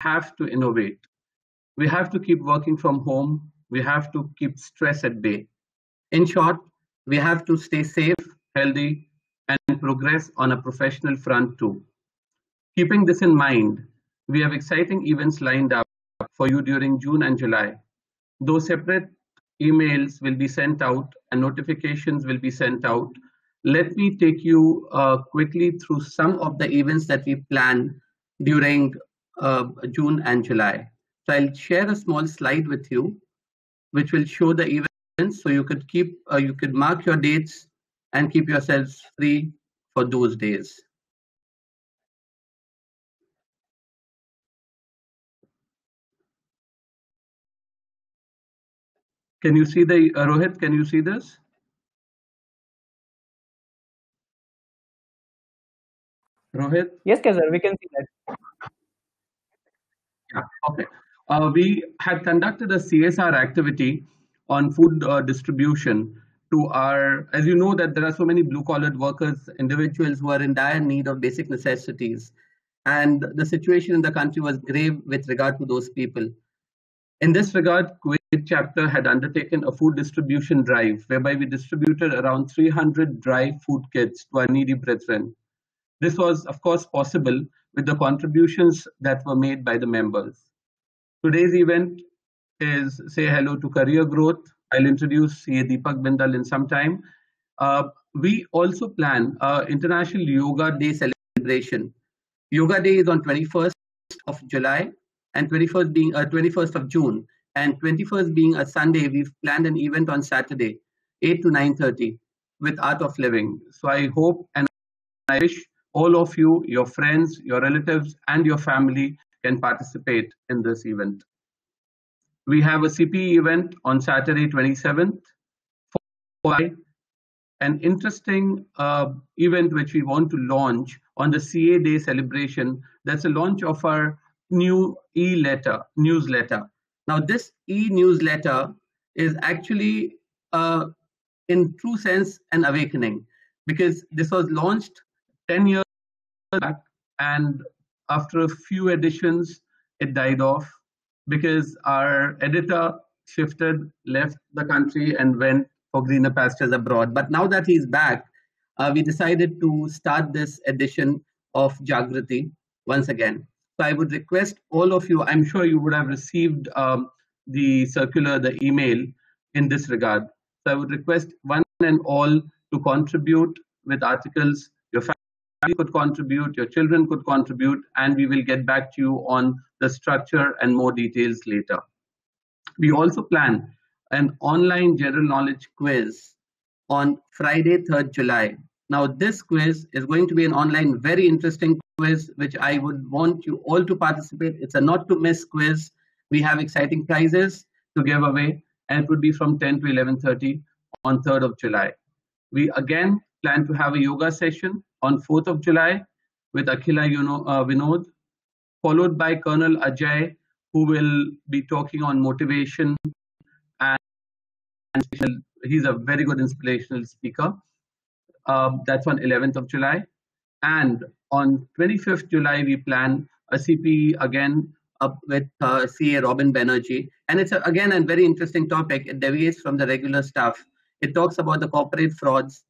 have to innovate. We have to keep working from home. We have to keep stress at bay. In short, we have to stay safe, healthy, and progress on a professional front too. Keeping this in mind, we have exciting events lined up for you during June and July. Those separate emails will be sent out and notifications will be sent out. Let me take you quickly through some of the events that we plan during June and July. So I'll share a small slide with you, which will show the events, so you could mark your dates and keep yourselves free for those days. Can you see the Rohit? Can you see this? Rohit? Yes, sir, we can see that. Yeah, okay. We had conducted a CSR activity on food distribution to our, as you know, that there are so many blue-collared workers, individuals who are in dire need of basic necessities. And the situation in the country was grave with regard to those people. In this regard, Kuwait chapter had undertaken a food distribution drive whereby we distributed around 300 dry food kits to our needy brethren. This was, of course, possible with the contributions that were made by the members. Today's event is Say Hello to Career Growth. I'll introduce CA Deepak Bindal in some time. We also plan International Yoga Day celebration. Yoga Day is on 21st of July and 21st of June, and 21st being a Sunday. We've planned an event on Saturday, 8 to 9:30, with Art of Living. So I hope and I wish all of you, your friends, your relatives, and your family can participate in this event. We have a CPE event on Saturday, 27th. An interesting event which we want to launch on the CA Day celebration. That's a launch of our new newsletter. Now, this e-newsletter is actually, in true sense, an awakening, because this was launched 10 years back, and after a few editions, it died off because our editor left the country and went for greener pastures abroad. But now that he's back, we decided to start this edition of Jagrati once again. So I would request all of you, I'm sure you would have received the circular, the email in this regard. So I would request one and all to contribute with articles. Your family could contribute, your children could contribute, and we will get back to you on the structure and more details later. We also plan an online general knowledge quiz on Friday, 3rd July. Now, this quiz is going to be an online, very interesting quiz, which I would want you all to participate. It's a not to miss quiz. We have exciting prizes to give away, and it would be from 10 to 11:30 on 3rd of July. We again plan to have a yoga session on 4th of July with Akhila Vinod, followed by Colonel Ajay, who will be talking on motivation, and he's a very good inspirational speaker. That's on 11th of July. And on 25th July, we plan a CPE again with CA Robin Banerjee. And it's, again, a very interesting topic. It deviates from the regular stuff. It talks about the corporate frauds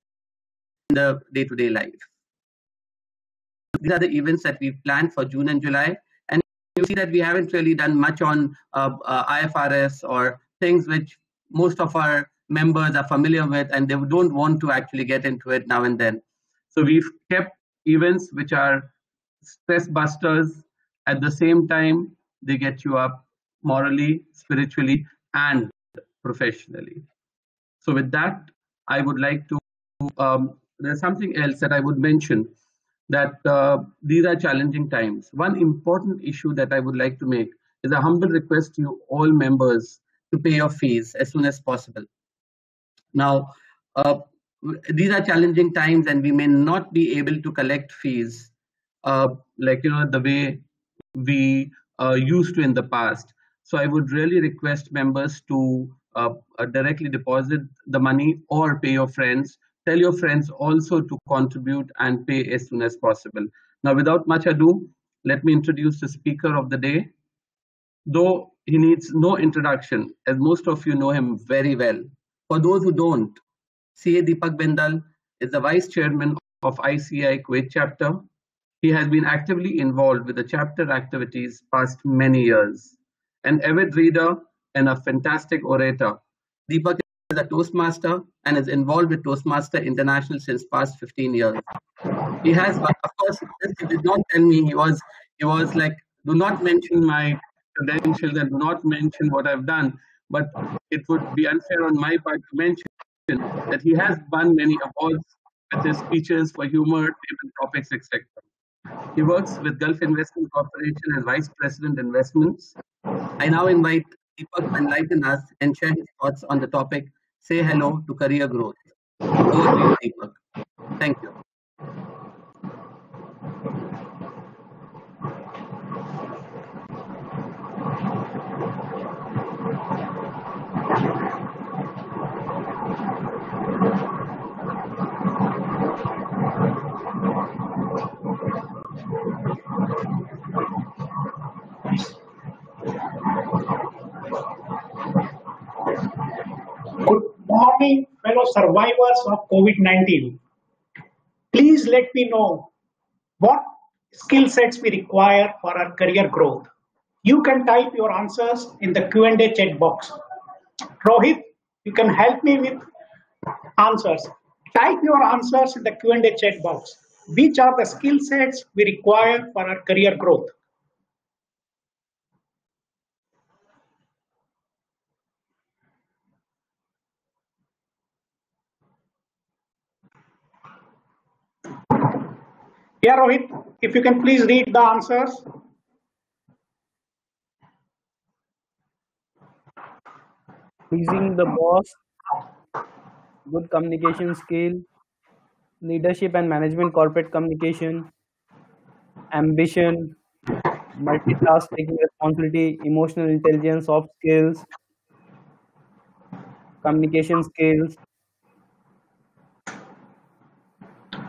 in the day-to-day life. These are the events that we've planned for June and July. And you see that we haven't really done much on IFRS or things which most of our members are familiar with, and they don't want to actually get into it now and then. So we've kept events which are stress busters. At the same time, they get you up morally, spiritually, and professionally. So with that, I would like to, there's something else that I would mention, that these are challenging times. One important issue that I would like to make is a humble request to you all members to pay your fees as soon as possible. Now, these are challenging times, and we may not be able to collect fees the way we used to in the past. So I would really request members to directly deposit the money or pay your friends. Tell your friends also to contribute and pay as soon as possible. Now, without much ado, let me introduce the speaker of the day, though he needs no introduction, as most of you know him very well. For those who don't, CA Deepak Bindal is the Vice Chairman of ICI Kuwait chapter. He has been actively involved with the chapter activities past many years. An avid reader and a fantastic orator, Deepak is a Toastmaster and is involved with Toastmaster International since past 15 years. He has, of course, this he did not tell me. He was like, do not mention my credentials and do not mention what I've done. But it would be unfair on my part to mention that he has won many awards with his speeches for humor, table topics, etc. He works with Gulf Investment Corporation as Vice President Investments. I now invite Deepak to enlighten us and share his thoughts on the topic, Say Hello to Career Growth. Over to you, Deepak. Thank you. Good morning, fellow survivors of COVID-19. Please let me know what skill sets we require for our career growth. You can type your answers in the Q&A chat box. Rohit, you can help me with answers. Type your answers in the Q&A chat box. Which are the skill sets we require for our career growth? Yeah, Rohit, if you can please read the answers. Pleasing the boss, good communication skill, leadership and management, corporate communication, ambition, multitask, taking responsibility, emotional intelligence, soft skills, communication skills.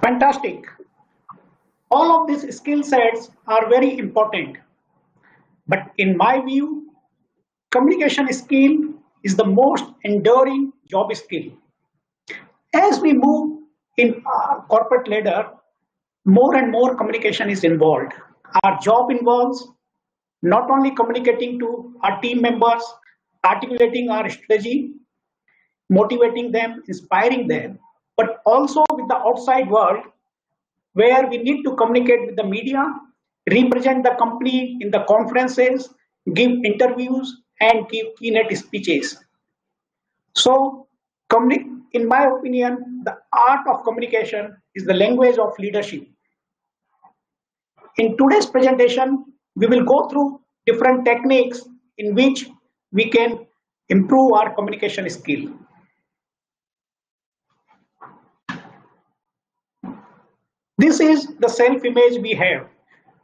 Fantastic. All of these skill sets are very important. But in my view, communication skill is the most enduring job skill. As we move in our corporate ladder, more and more communication is involved. Our job involves not only communicating to our team members, articulating our strategy, motivating them, inspiring them, but also with the outside world where we need to communicate with the media, represent the company in the conferences, give interviews, and give keynote speeches. So, in my opinion, the art of communication is the language of leadership. In today's presentation, we will go through different techniques in which we can improve our communication skill. This is the self-image we have.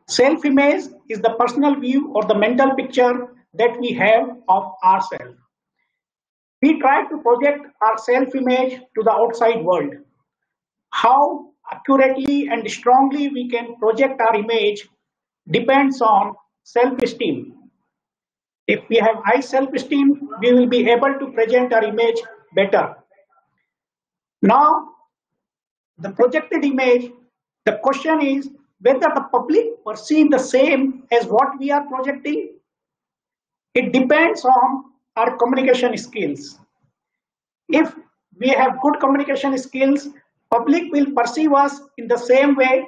Self-image is the personal view or the mental picture that we have of ourselves. We try to project our self-image to the outside world. How accurately and strongly we can project our image depends on self-esteem. If we have high self-esteem, we will be able to present our image better. Now, the projected image, the question is whether the public perceive the same as what we are projecting. It depends on our communication skills. If we have good communication skills, public will perceive us in the same way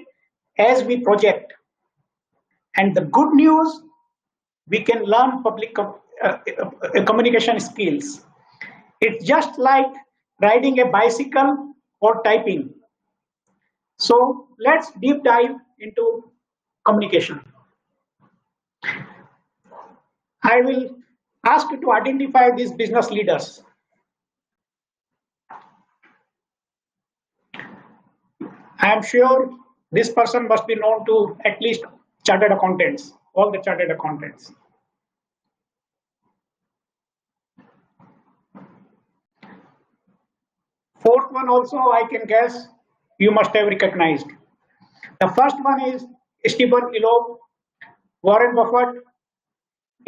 as we project. And the good news, we can learn public communication skills. It's just like riding a bicycle or typing. So let's deep dive into communication. I will ask you to identify these business leaders. I am sure this person must be known to at least chartered accountants, all the chartered accountants. Fourth one also I can guess you must have recognized. The first one is Stephen Elop, Warren Buffett,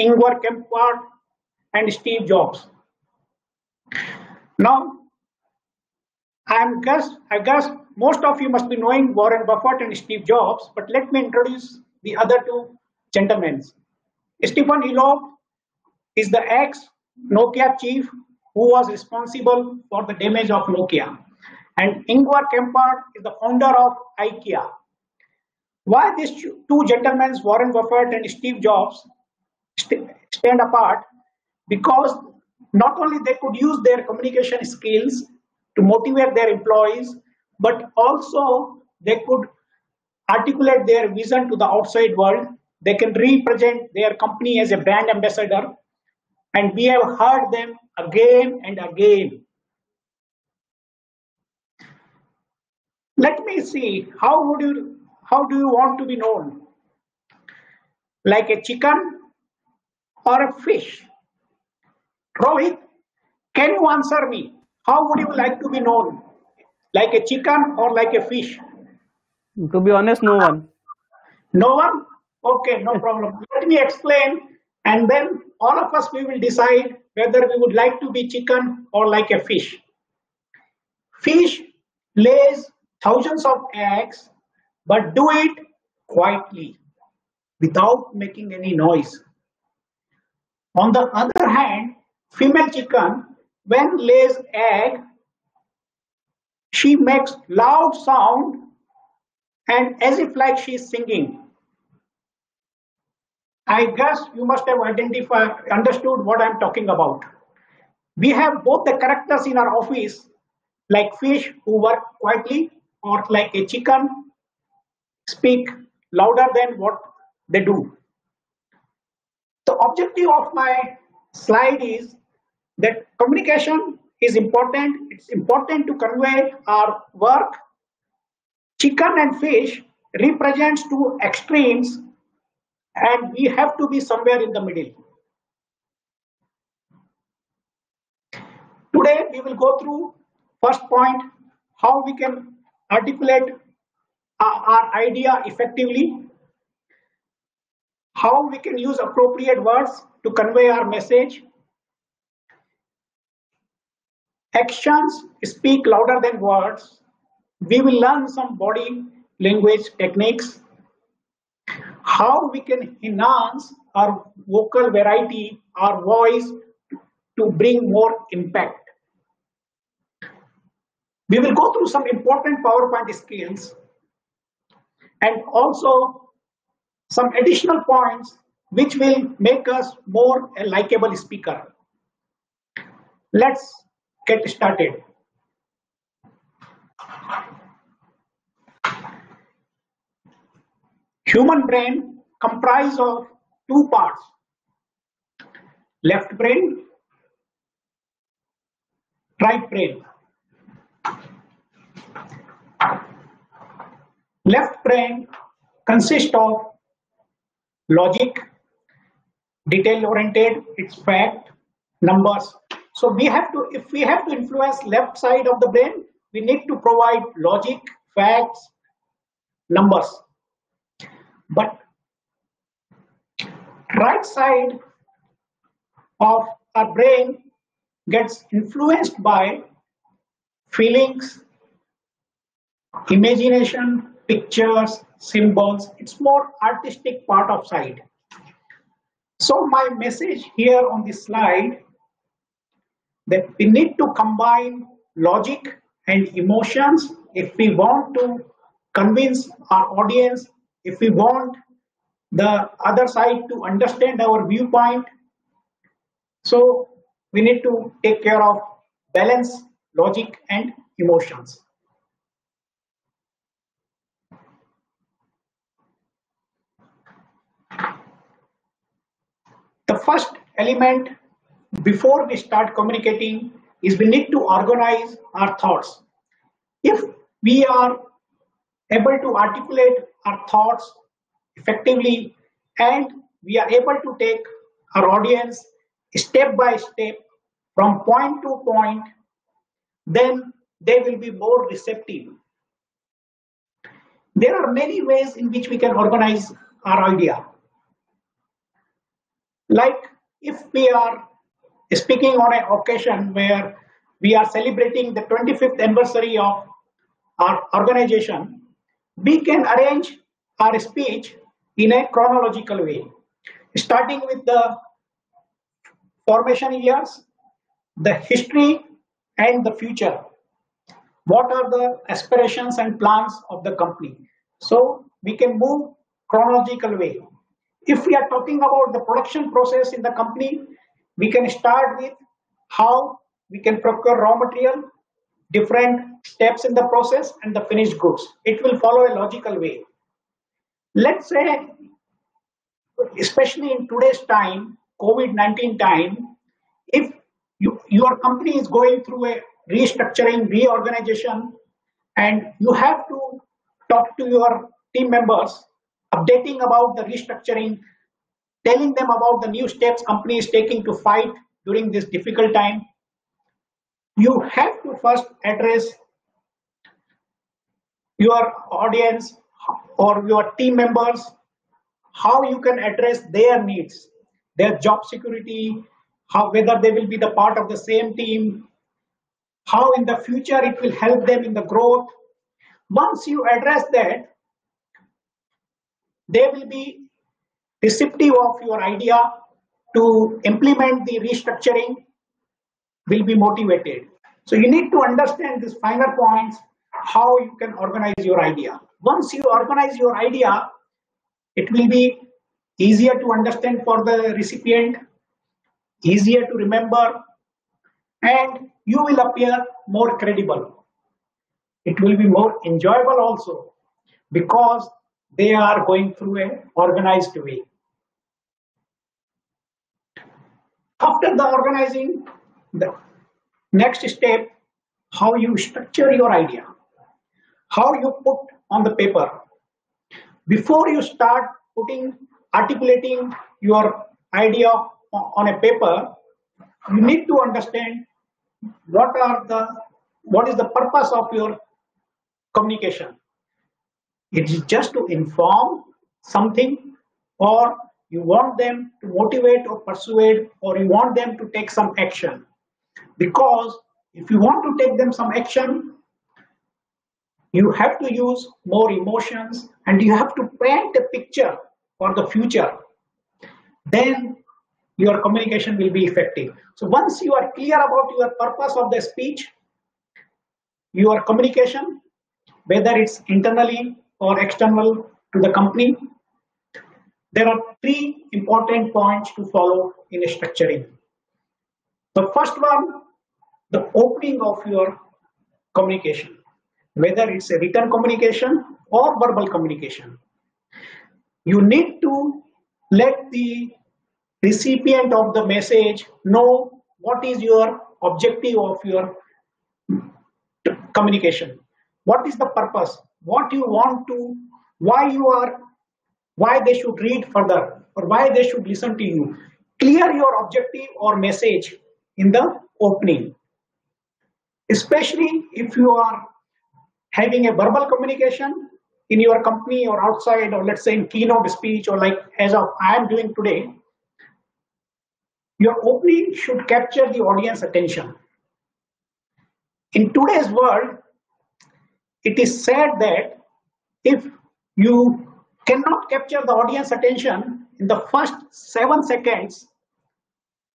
Ingvar Kamprad, and Steve Jobs. Now, I guess most of you must be knowing Warren Buffett and Steve Jobs, but let me introduce the other two gentlemen. Stephen Elop is the ex-Nokia chief who was responsible for the damage of Nokia. And Ingvar Kamprad is the founder of IKEA. Why these two gentlemen, Warren Buffett and Steve Jobs, stand apart? Because not only they could use their communication skills to motivate their employees, but also they could articulate their vision to the outside world. They can represent their company as a brand ambassador, and we have heard them again and again. Let me see, how do you want to be known? Like a chicken or a fish? Rohit, can you answer me? How would you like to be known? Like a chicken or like a fish? To be honest, no one. No one? Okay, no problem. Let me explain, and then all of us, we will decide whether we would like to be chicken or like a fish. Fish lays thousands of eggs, but do it quietly, without making any noise. On the other hand, female chicken, when lays egg, she makes loud sound and as if like she is singing. I guess you must have understood what I'm talking about. We have both the characters in our office, like fish who work quietly, or like a chicken speak louder than what they do. The objective of my slide is that communication is important. It's important to convey our work. Chicken and fish represents two extremes, and we have to be somewhere in the middle. Today we will go through first point, how we can articulate our idea effectively, how we can use appropriate words to convey our message. Actions speak louder than words. We will learn some body language techniques, how we can enhance our vocal variety, our voice, to bring more impact. We will go through some important PowerPoint skills and also some additional points which will make us more a likable speaker. Let's get started. Human brain comprises of two parts, left brain, right brain. Left brain consists of logic, detail-oriented, it's fact, numbers. So if we have to influence left side of the brain, we need to provide logic, facts, numbers. But right side of our brain gets influenced by feelings, imagination, pictures, symbols. It's more artistic part of side. So my message here on this slide, that we need to combine logic and emotions if we want to convince our audience, if we want the other side to understand our viewpoint. So we need to take care of balance, logic and emotions. The first element before we start communicating is we need to organize our thoughts. If we are able to articulate our thoughts effectively and we are able to take our audience step by step from point to point, then they will be more receptive. There are many ways in which we can organize our idea. Like if we are speaking on an occasion where we are celebrating the 25th anniversary of our organization, we can arrange our speech in a chronological way, starting with the formation years, the history, and the future. What are the aspirations and plans of the company? So we can move chronological way. If we are talking about the production process in the company, we can start with how we can procure raw material, different steps in the process, and the finished goods. It will follow a logical way. Let's say, especially in today's time, COVID-19 time, if your company is going through a restructuring, reorganization, and you have to talk to your team members, updating about the restructuring, telling them about the new steps company is taking to fight during this difficult time, you have to first address your audience or your team members, how you can address their needs, their job security, how whether they will be the part of the same team, how in the future it will help them in the growth. Once you address that, they will be receptive of your idea to implement the restructuring, will be motivated. So you need to understand these finer points, how you can organize your idea. Once you organize your idea, it will be easier to understand for the recipient, easier to remember, and you will appear more credible. It will be more enjoyable also because they are going through an organized way. After the organizing, the next step, how you structure your idea, how you put on the paper. Before you start articulating your idea on a paper, you need to understand what is the purpose of your communication. It is just to inform something, or you want them to motivate or persuade, or you want them to take some action. Because if you want to take them some action, you have to use more emotions and you have to paint a picture for the future. Then your communication will be effective. So once you are clear about your purpose of the speech, your communication, whether it's internally or external to the company, there are three important points to follow in structuring. The first one, the opening of your communication, whether it's a written communication or verbal communication. You need to let the recipient of the message know what is your objective of your communication. What is the purpose? What you want to, why they should read further or why they should listen to you. Clear your objective or message in the opening. Especially if you are having a verbal communication in your company or outside, or let's say in keynote speech, or like as of I am doing today, your opening should capture the audience attention. In today's world, it is said that if you cannot capture the audience attention in the first 7 seconds,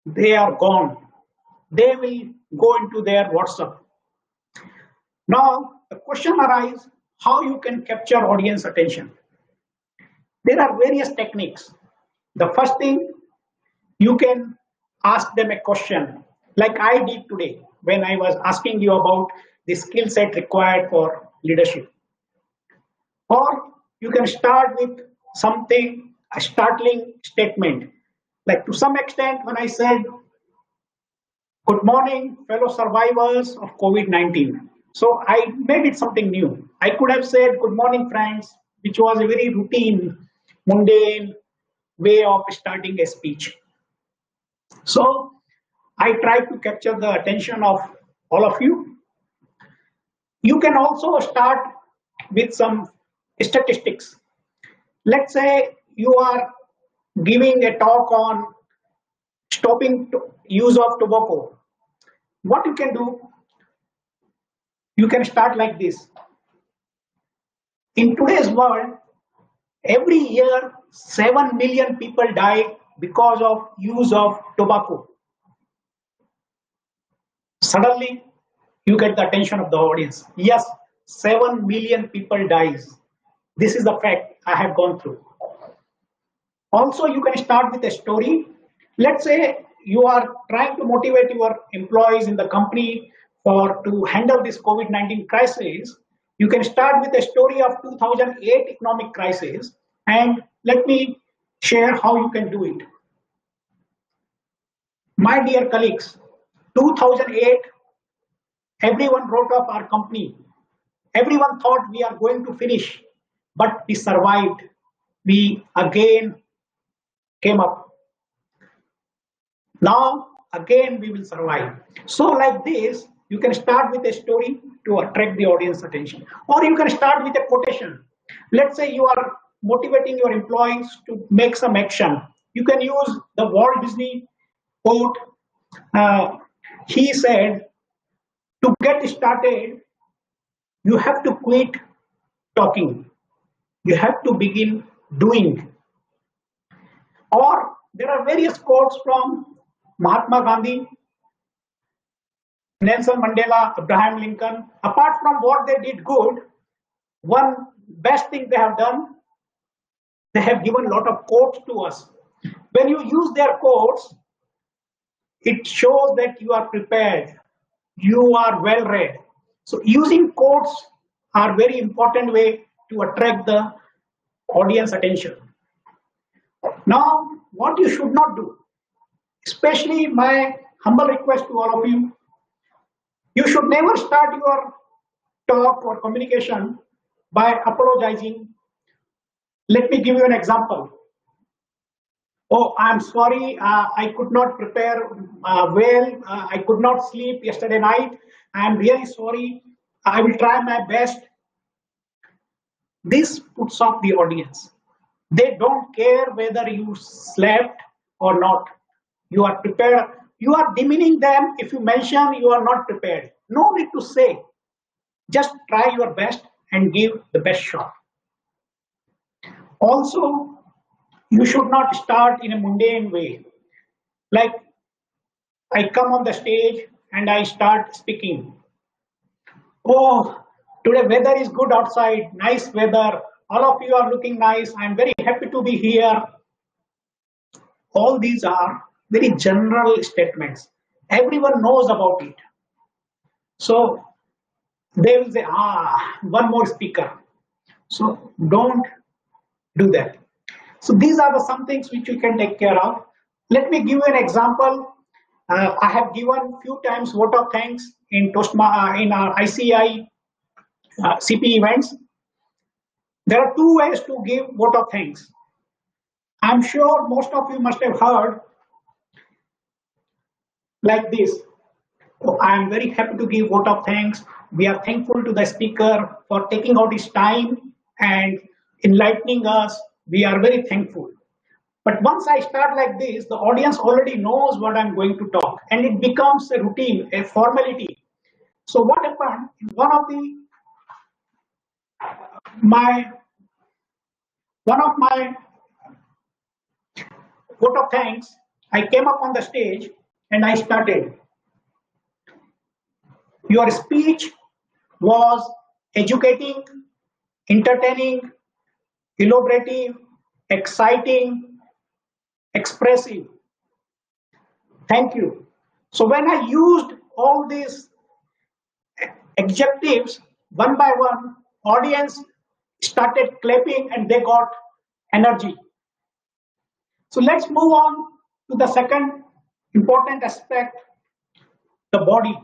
they are gone. They will go into their WhatsApp. Now, the question arises, how you can capture audience attention? There are various techniques. The first thing, you can ask them a question, like I did today when I was asking you about the skill set required for leadership. Or you can start with something, a startling statement. Like to some extent, when I said, good morning, fellow survivors of COVID-19. So I made it something new. I could have said, good morning, friends, which was a very routine, mundane way of starting a speech. So I tried to capture the attention of all of you. You can also start with some statistics. Let's say you are giving a talk on stopping use of tobacco. What you can do, you can start like this. In today's world, every year 7 million people die because of use of tobacco. Suddenly, you get the attention of the audience. Yes, 7 million people dies. This is the fact I have gone through. Also, you can start with a story. Let's say you are trying to motivate your employees in the company to handle this COVID-19 crisis. You can start with a story of 2008 economic crisis, and let me share how you can do it. My dear colleagues, 2008, everyone wrote off our company. Everyone thought we are going to finish, but we survived. We again came up. Now, again, we will survive. So like this, you can start with a story to attract the audience attention. Or you can start with a quotation. Let's say you are motivating your employees to make some action. You can use the Walt Disney quote. He said, to get started, you have to quit talking. You have to begin doing. Or there are various quotes from Mahatma Gandhi, Nelson Mandela, Abraham Lincoln. Apart from what they did good, one best thing they have done, they have given a lot of quotes to us. When you use their quotes, it shows that you are prepared, you are well read. So using quotes are very important way to attract the audience attention. Now, what you should not do, especially my humble request to all of you, you should never start your talk or communication by apologizing. Let me give you an example. Oh, I'm sorry, I could not prepare well, I could not sleep yesterday night. I'm really sorry, I will try my best. This puts off the audience. They don't care whether you slept or not. You are prepared. You are demeaning them if you mention you are not prepared. No need to say. Just try your best and give the best shot. Also, you should not start in a mundane way. Like I come on the stage and I start speaking. Oh, today weather is good outside, nice weather. All of you are looking nice. I'm very happy to be here. All these are very general statements. Everyone knows about it. So they will say, one more speaker. So don't do that. So these are the some things which you can take care of. Let me give you an example. I have given few times vote of thanks in in our ICI CP events. There are two ways to give vote of thanks. I'm sure most of you must have heard like this. Oh, I am very happy to give vote of thanks. We are thankful to the speaker for taking out his time and enlightening us. We are very thankful. But once I start like this, the audience already knows what I'm going to talk, and it becomes a routine, a formality. So what happened in one of my vote of thanks, I came up on the stage and I started. Your speech was educating, entertaining, elaborative, exciting, expressive. Thank you. So when I used all these adjectives one by one, audience started clapping and they got energy. So let's move on to the second important aspect, the body.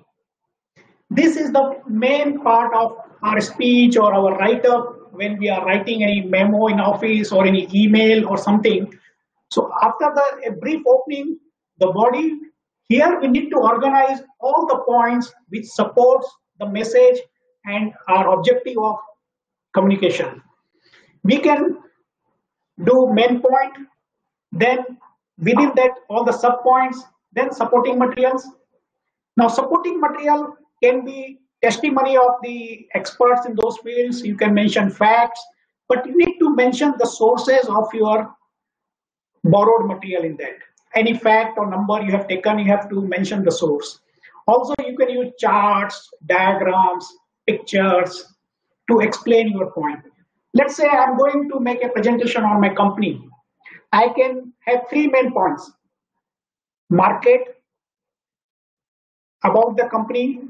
This is the main part of our speech or our write-up when we are writing any memo in office or any email or something. So after a brief opening, the body, here we need to organize all the points which supports the message and our objective of communication. We can do main point, then Within that, all the subpoints, then supporting materials. Now, supporting material can be testimony of the experts in those fields. You can mention facts, but you need to mention the sources of your borrowed material in that. Any fact or number you have taken, you have to mention the source. Also, you can use charts, diagrams, pictures to explain your point. Let's say I'm going to make a presentation on my company. I can have three main points: market, about the company,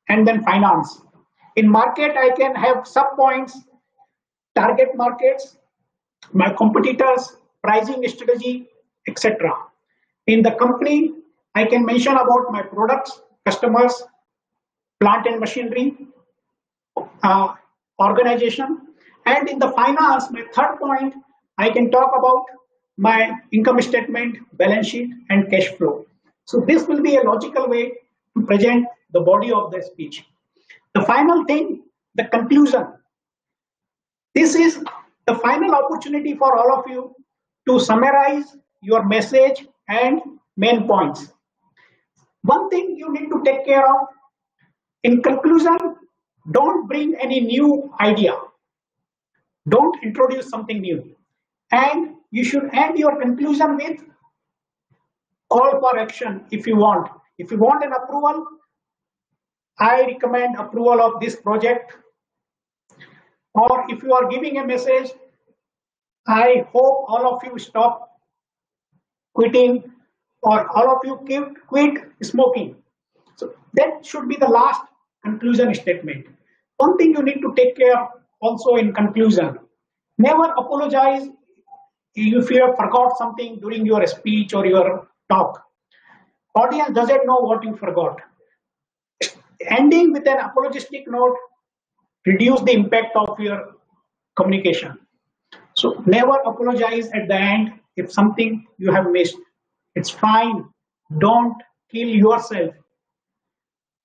and then finance. In market, I can have sub-points: target markets, my competitors, pricing strategy, etc. In the company, I can mention about my products, customers, plant and machinery, organization. And in the finance, my third point, I can talk about my income statement, balance sheet, and cash flow. So this will be a logical way to present the body of the speech. The final thing, the conclusion. This is the final opportunity for all of you to summarize your message and main points. One thing you need to take care of, in conclusion, don't bring any new idea. Don't introduce something new. And you should end your conclusion with call for action if you want. If you want an approval, I recommend approval of this project. Or if you are giving a message, I hope all of you stop quitting, or all of you quit smoking. So that should be the last conclusion statement. One thing you need to take care also in conclusion, never apologize if you have forgot something during your speech or your talk. Audience doesn't know what you forgot. Ending with an apologistic note reduce the impact of your communication. So never apologize at the end if something you have missed. It's fine. Don't kill yourself.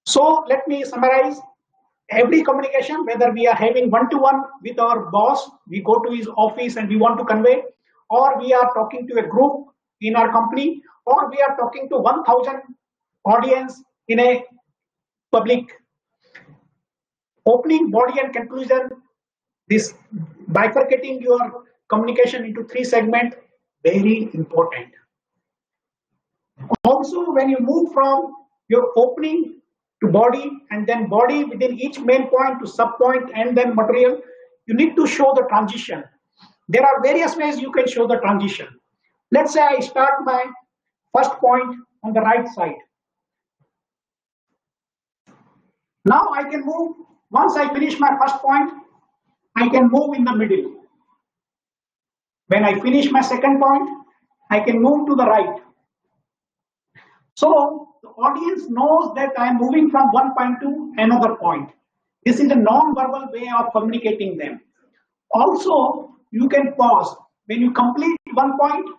So let me summarize. Every communication, whether we are having one-to-one with our boss, we go to his office and we want to convey, or we are talking to a group in our company, or we are talking to 1,000 audience in a public. Opening, body, and conclusion, this bifurcating your communication into three segments, very important. Also, when you move from your opening to body and then body within each main point to sub point and then material, you need to show the transition. There are various ways you can show the transition. Let's say I start my first point on the right side. Now I can move, once I finish my first point, I can move in the middle. When I finish my second point, I can move to the right. So the audience knows that I am moving from one point to another point. This is a non-verbal way of communicating them. Also, you can pause. When you complete one point,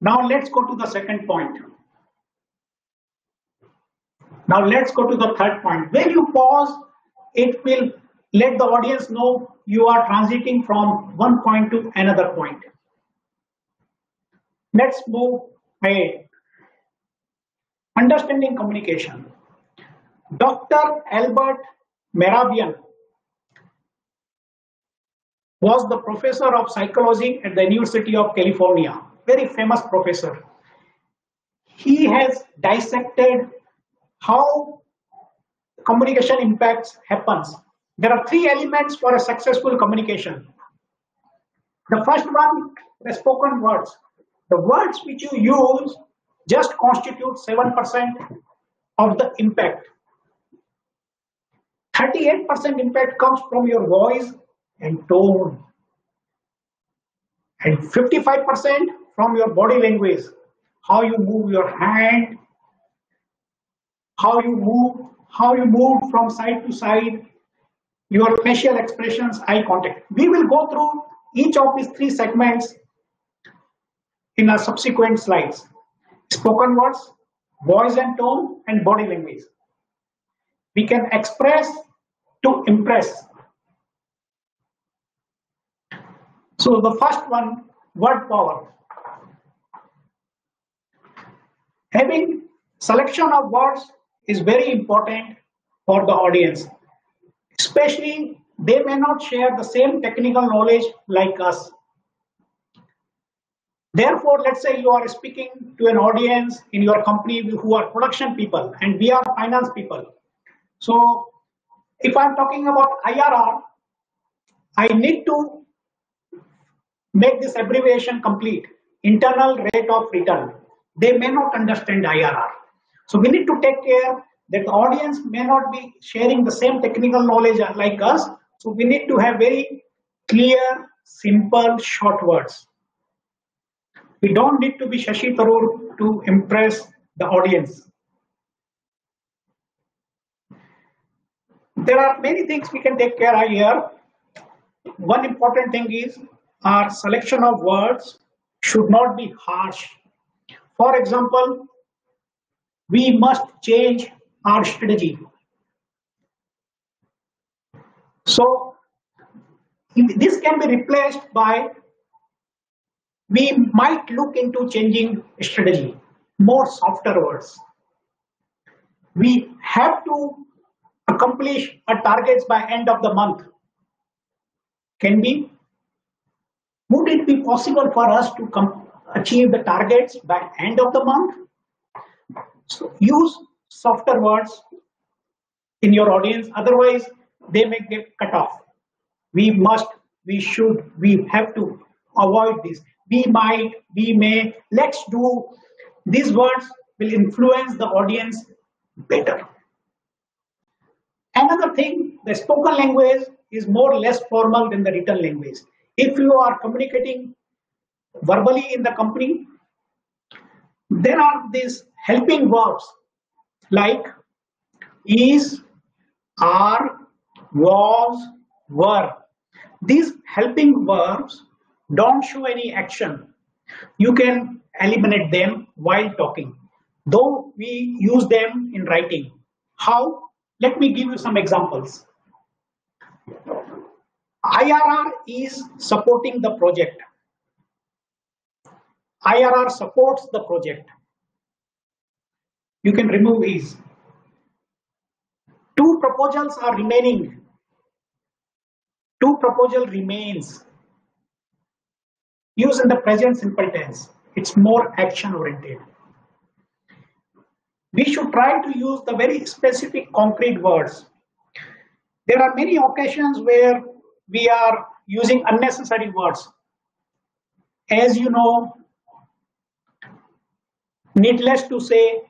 now let's go to the second point. Now let's go to the third point. When you pause, it will let the audience know you are transiting from one point to another point. Let's move ahead. Understanding communication. Dr. Albert Mehrabian was the professor of psychology at the University of California, very famous professor. He has dissected how communication impacts happens. There are three elements for a successful communication. The first one, the spoken words. The words which you use just constitute 7% of the impact. 38% impact comes from your voice and tone, and 55% from your body language, how you move your hand, how you move from side to side, your facial expressions, eye contact. We will go through each of these three segments in our subsequent slides. Spoken words, voice and tone, and body language. We can express to impress. So the first one, word power. Having selection of words is very important for the audience. Especially, they may not share the same technical knowledge like us. Therefore, let's say you are speaking to an audience in your company who are production people and we are finance people. So, if I'm talking about IRR, I need to make this abbreviation complete, internal rate of return. They may not understand IRR. So we need to take care that the audience may not be sharing the same technical knowledge like us. So we need to have very clear, simple, short words. We don't need to be Shashi Tharoor to impress the audience. There are many things we can take care of here. One important thing is our selection of words should not be harsh. For example, we must change our strategy. So this can be replaced by we might look into changing strategy, more softer words. We have to accomplish our targets by end of the month. Would it be possible for us to achieve the targets by end of the month? So use softer words in your audience, otherwise they may get cut off. We must, we should, we have to avoid this. We might, we may, let's do. These words will influence the audience better. Another thing, the spoken language is more or less formal than the written language. If you are communicating verbally in the company, there are these helping verbs like is, are, was, were. These helping verbs don't show any action. You can eliminate them while talking, though we use them in writing. How? Let me give you some examples. IRR is supporting the project. IRR supports the project. You can remove is. Two proposals are remaining. Two proposal remains. Use in the present simple tense. It's more action oriented. We should try to use the very specific concrete words. There are many occasions where we are using unnecessary words. As you know, needless to say,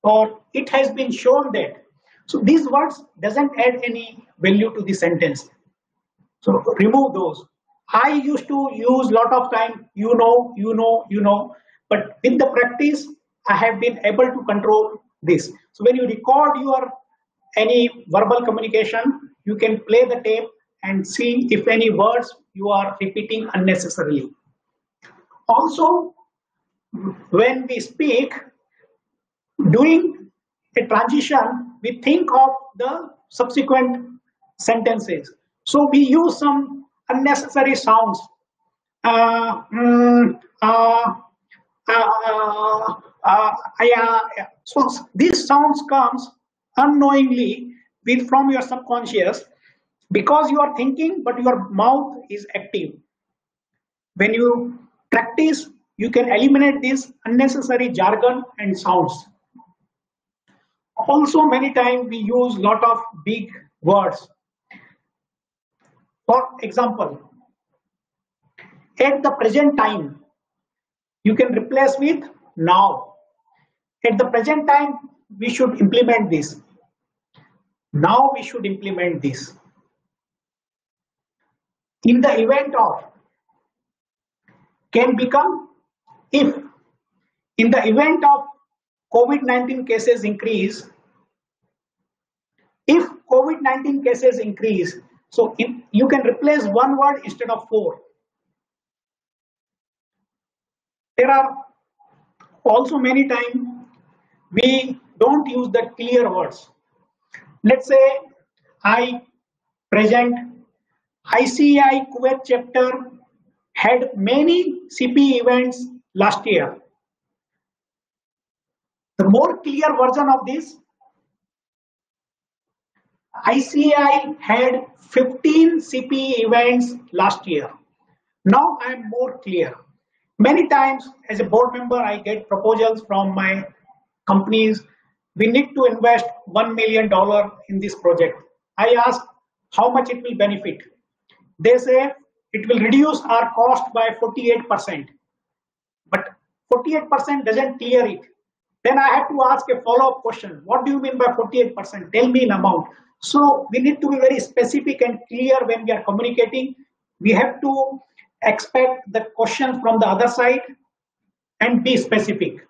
or it has been shown that. So these words doesn't add any value to the sentence. So remove those. I used to use lot of time, you know, but with the practice, I have been able to control this. So when you record your any verbal communication, you can play the tape and see if any words you are repeating unnecessarily. Also, when we speak, doing a transition, we think of the subsequent sentences. So we use some unnecessary sounds. So these sounds comes unknowingly from your subconscious because you are thinking, but your mouth is active. When you practice, you can eliminate this unnecessary jargon and sounds. Also, many times we use lot of big words. For example, at the present time, you can replace with now. At the present time, we should implement this. Now we should implement this. In the event of can become if. In the event of COVID-19 cases increase, if COVID-19 cases increase, so you can replace one word instead of four. There are also many times we don't use the clear words. Let's say I present ICI Kuwait chapter had many CP events last year. The more clear version of this, ICAI had 15 CP events last year. Now I am more clear. Many times as a board member, I get proposals from my companies. We need to invest $1 million in this project. I ask how much it will benefit. They say it will reduce our cost by 48%. But 48% doesn't clear it. Then I have to ask a follow-up question. What do you mean by 48%? Tell me an amount. So we need to be very specific and clear when we are communicating. We have to expect the question from the other side and be specific.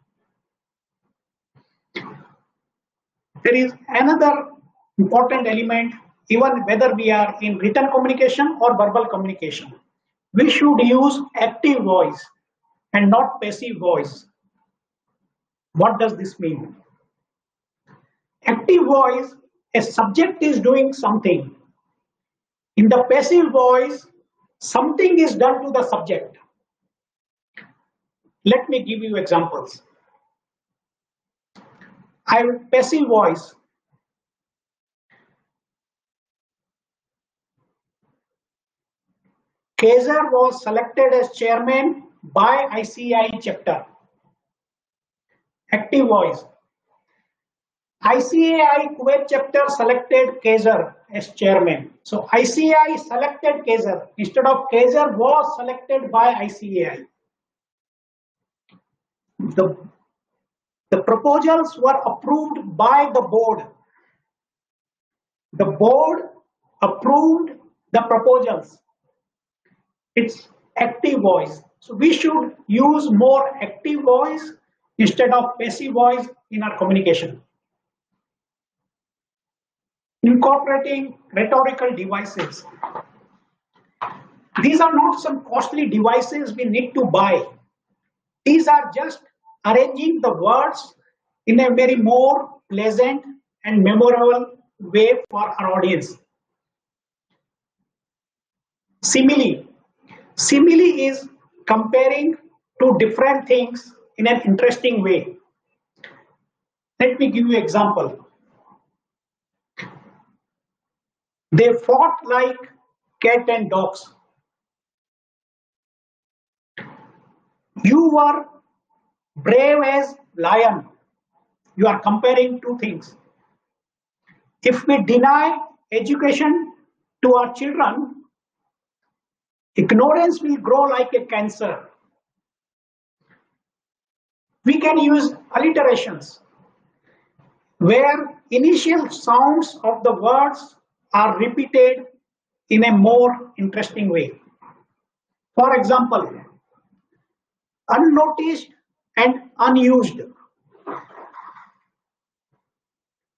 There is another important element, even whether we are in written communication or verbal communication. We should use active voice and not passive voice. What does this mean? Active voice, a subject is doing something. In the passive voice, something is done to the subject. Let me give you examples. Passive voice. Kaiser was selected as chairman by ICAI chapter. Active voice. ICAI Kuwait chapter selected Kaiser as chairman. So ICAI selected Kaiser instead of Kaiser was selected by ICAI. The proposals were approved by the board. The board approved the proposals. It's active voice. So we should use more active voice instead of passive voice in our communication. Incorporating rhetorical devices. These are not some costly devices we need to buy. These are just arranging the words in a very more pleasant and memorable way for our audience. Simile. Simile is comparing two different things in an interesting way. Let me give you an example. They fought like cat and dogs. You were brave as lion. You are comparing two things. If we deny education to our children, ignorance will grow like a cancer. We can use alliterations where initial sounds of the words are repeated in a more interesting way. For example, unnoticed and unused.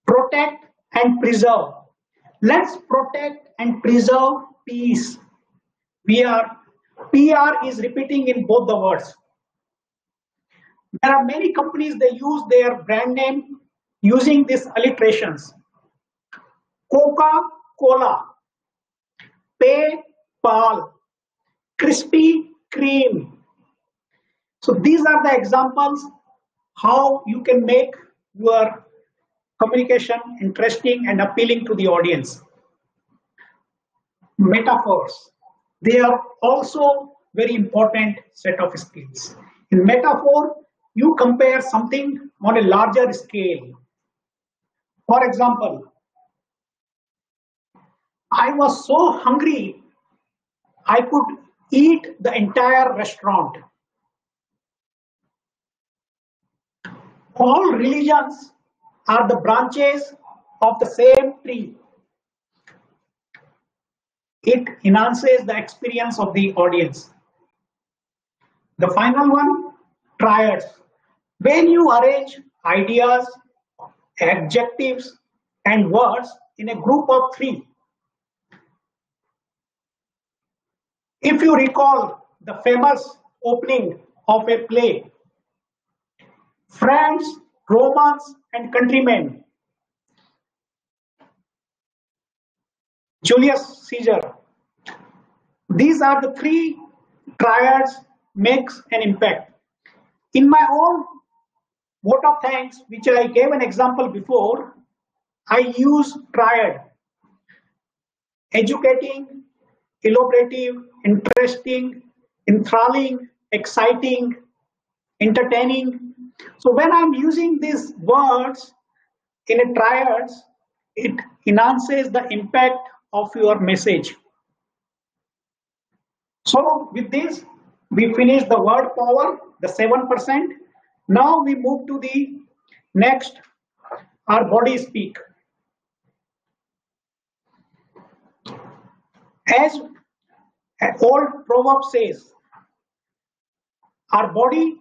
Protect and preserve. Let's protect and preserve peace. PR is repeating in both the words. There are many companies, they use their brand name using these alliterations. Coca-Cola, PayPal, Krispy Kreme. So these are the examples how you can make your communication interesting and appealing to the audience. Metaphors. They are also very important set of skills. In metaphor, you compare something on a larger scale. For example, I was so hungry, I could eat the entire restaurant. All religions are the branches of the same tree. It enhances the experience of the audience. The final one, triads. When you arrange ideas, adjectives, and words in a group of three. If you recall the famous opening of a play, Friends, Romans, and Countrymen, Julius Caesar. These are the three triads makes an impact. In my own vote of thanks, which I gave an example before, I use triad: educating, elaborative, interesting, enthralling, exciting, entertaining. So when I'm using these words in a triads, it enhances the impact of your message. So with this, we finish the word power, the 7%. Now we move to the next, our body speak. As an old proverb says, our body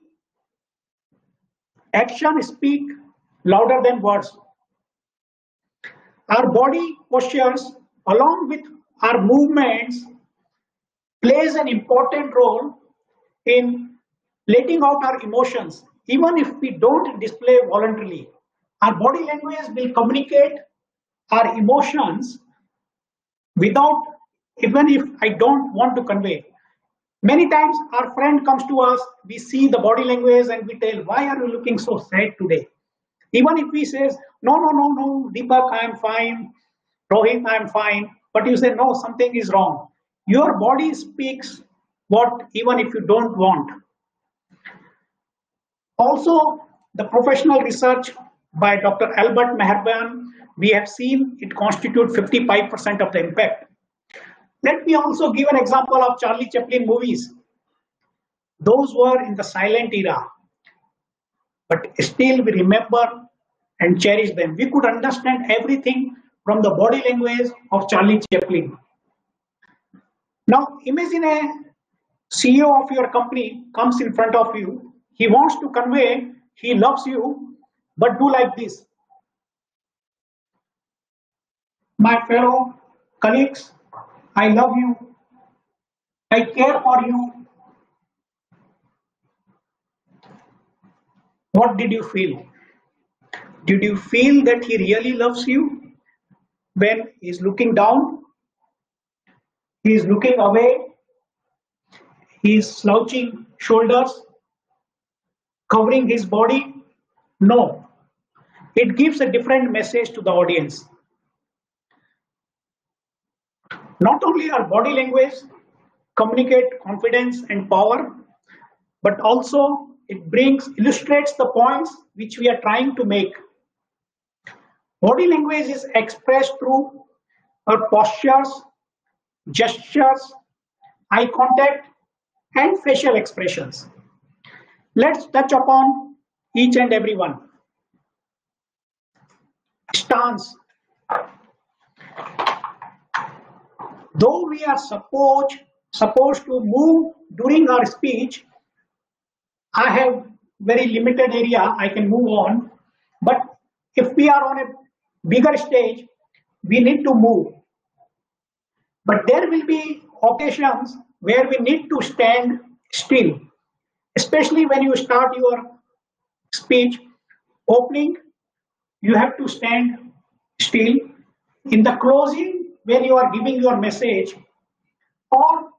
action speak louder than words. Our body postures along with our movements plays an important role in letting out our emotions, even if we don't display voluntarily. Our body language will communicate our emotions without, even if I don't want to convey. Many times our friend comes to us, we see the body language and we tell, why are you looking so sad today? Even if he says, no, Deepak, I am fine, Rohit, I am fine, but you say, no, something is wrong. Your body speaks what, even if you don't want. Also, the professional research by Dr. Albert Meherban, we have seen it constitutes 55% of the impact. Let me also give an example of Charlie Chaplin movies. Those were in the silent era, but still we remember and cherish them. We could understand everything from the body language of Charlie Chaplin. Now imagine a CEO of your company comes in front of you. He wants to convey he loves you, but do like this. My fellow colleagues, I love you. I care for you. What did you feel? Did you feel that he really loves you when he's looking down? He's looking away. He's slouching shoulders, covering his body? No. It gives a different message to the audience. Not only our body language communicate confidence and power, but also it illustrates the points which we are trying to make. Body language is expressed through our postures, gestures, eye contact, and facial expressions. Let's touch upon each and every one. Stance. Though we are supposed to move during our speech, I have very limited area I can move on, but if we are on a bigger stage, we need to move. But there will be occasions where we need to stand still, especially when you start your speech opening, you have to stand still. In the closing, when you are giving your message, or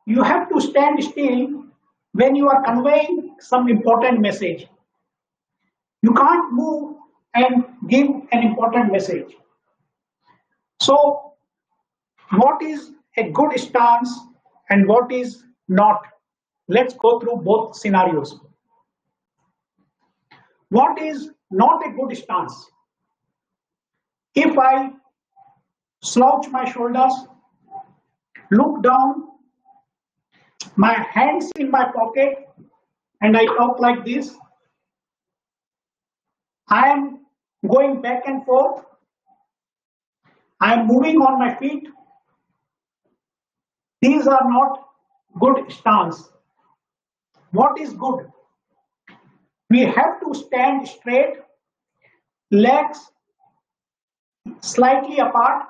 you have to stand still when you are conveying some important message. You can't move and give an important message. So, what is a good stance and what is not? Let's go through both scenarios. What is not a good stance? If I slouch my shoulders, look down, my hands in my pocket, and I talk like this, I am going back and forth, I am moving on my feet. These are not good stance. What is good? We have to stand straight, legs slightly apart,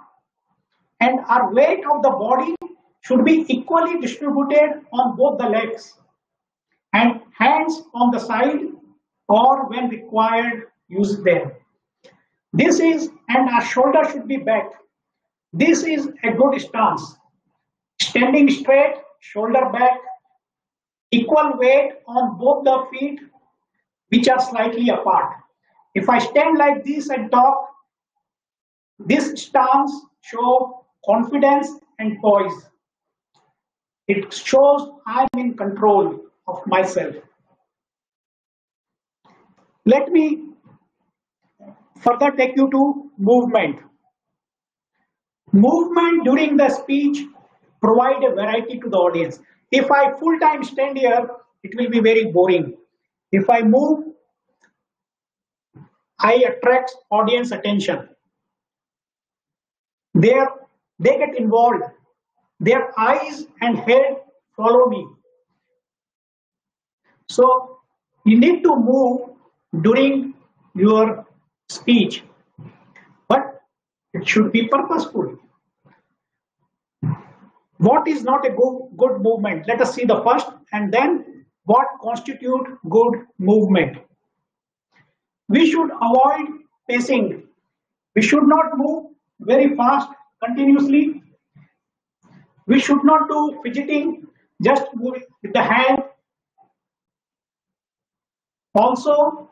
and our weight of the body should be equally distributed on both the legs, and hands on the side, or when required, use them. This is, and our shoulder should be back. This is a good stance. Standing straight, shoulder back, Equal weight on both the feet, which are slightly apart. If I stand like this and talk, this stance shows confidence and poise. It shows I'm in control of myself. Let me further take you to movement. Movement during the speech provide a variety to the audience. If I full time stand here, it will be very boring. If I move, I attract audience attention. They get involved. Their eyes and head follow me. So you need to move during your speech, but it should be purposeful. What is not a good movement? Let us see the first, and then what constitute good movement. We should avoid pacing. We should not move very fast continuously. We should not do fidgeting, just moving with the hand. Also,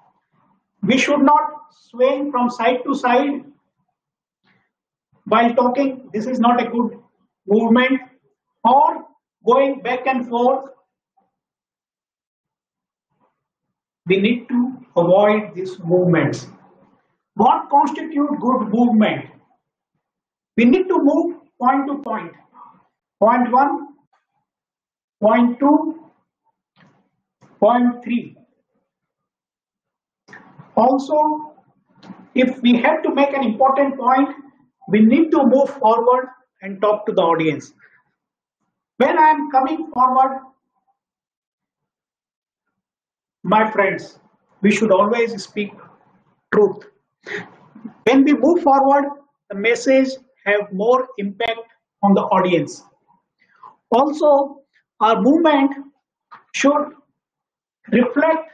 we should not swaying from side to side while talking. This is not a good movement. Or going back and forth. We need to avoid these movements. What constitutes good movement? We need to move point to point. Point 1, point 2, point 3. Also, if we have to make an important point, we need to move forward and talk to the audience. When I am coming forward, my friends, we should always speak truth. When we move forward, the message have more impact on the audience. Also, our movement should reflect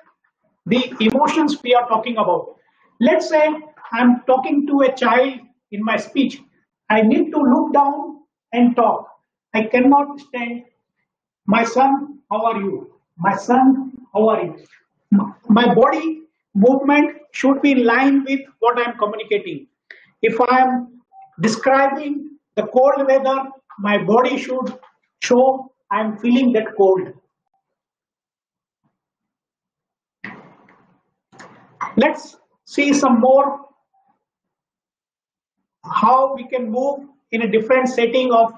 the emotions we are talking about. Let's say I'm talking to a child in my speech. I need to look down and talk. I cannot stand. My son, how are you? My son, how are you? My body movement should be in line with what I am communicating. If I am describing the cold weather, my body should show I am feeling that cold. Let's see some more how we can move in a different setting of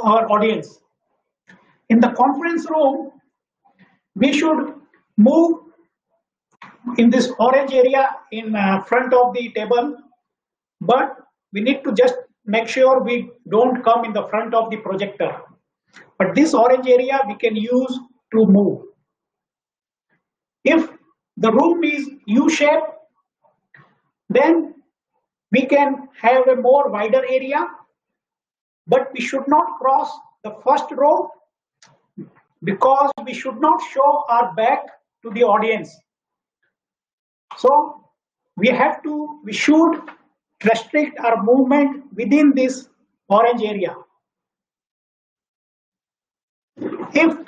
our audience. In the conference room, we should move in this orange area in front of the table, but we need to just make sure we don't come in the front of the projector. But this orange area we can use to move. If the room is U-shape, then we can have a more wider area, but we should not cross the first row because we should not show our back to the audience. So we should restrict our movement within this orange area. If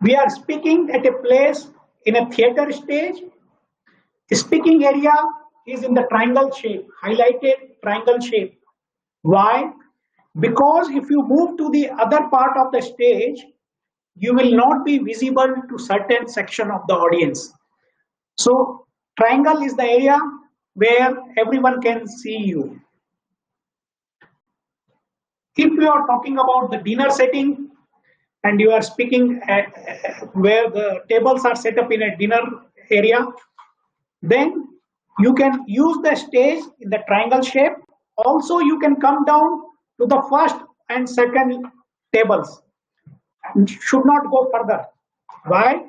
we are speaking at a place in a theater stage, the speaking area is in the triangle shape, highlighted triangle shape. Why? Because if you move to the other part of the stage, you will not be visible to certain section of the audience. So triangle is the area where everyone can see you. If you are talking about the dinner setting and you are speaking where the tables are set up in a dinner area, then you can use the stage in the triangle shape. Also, you can come down to the first and second tables. Should not go further. Why?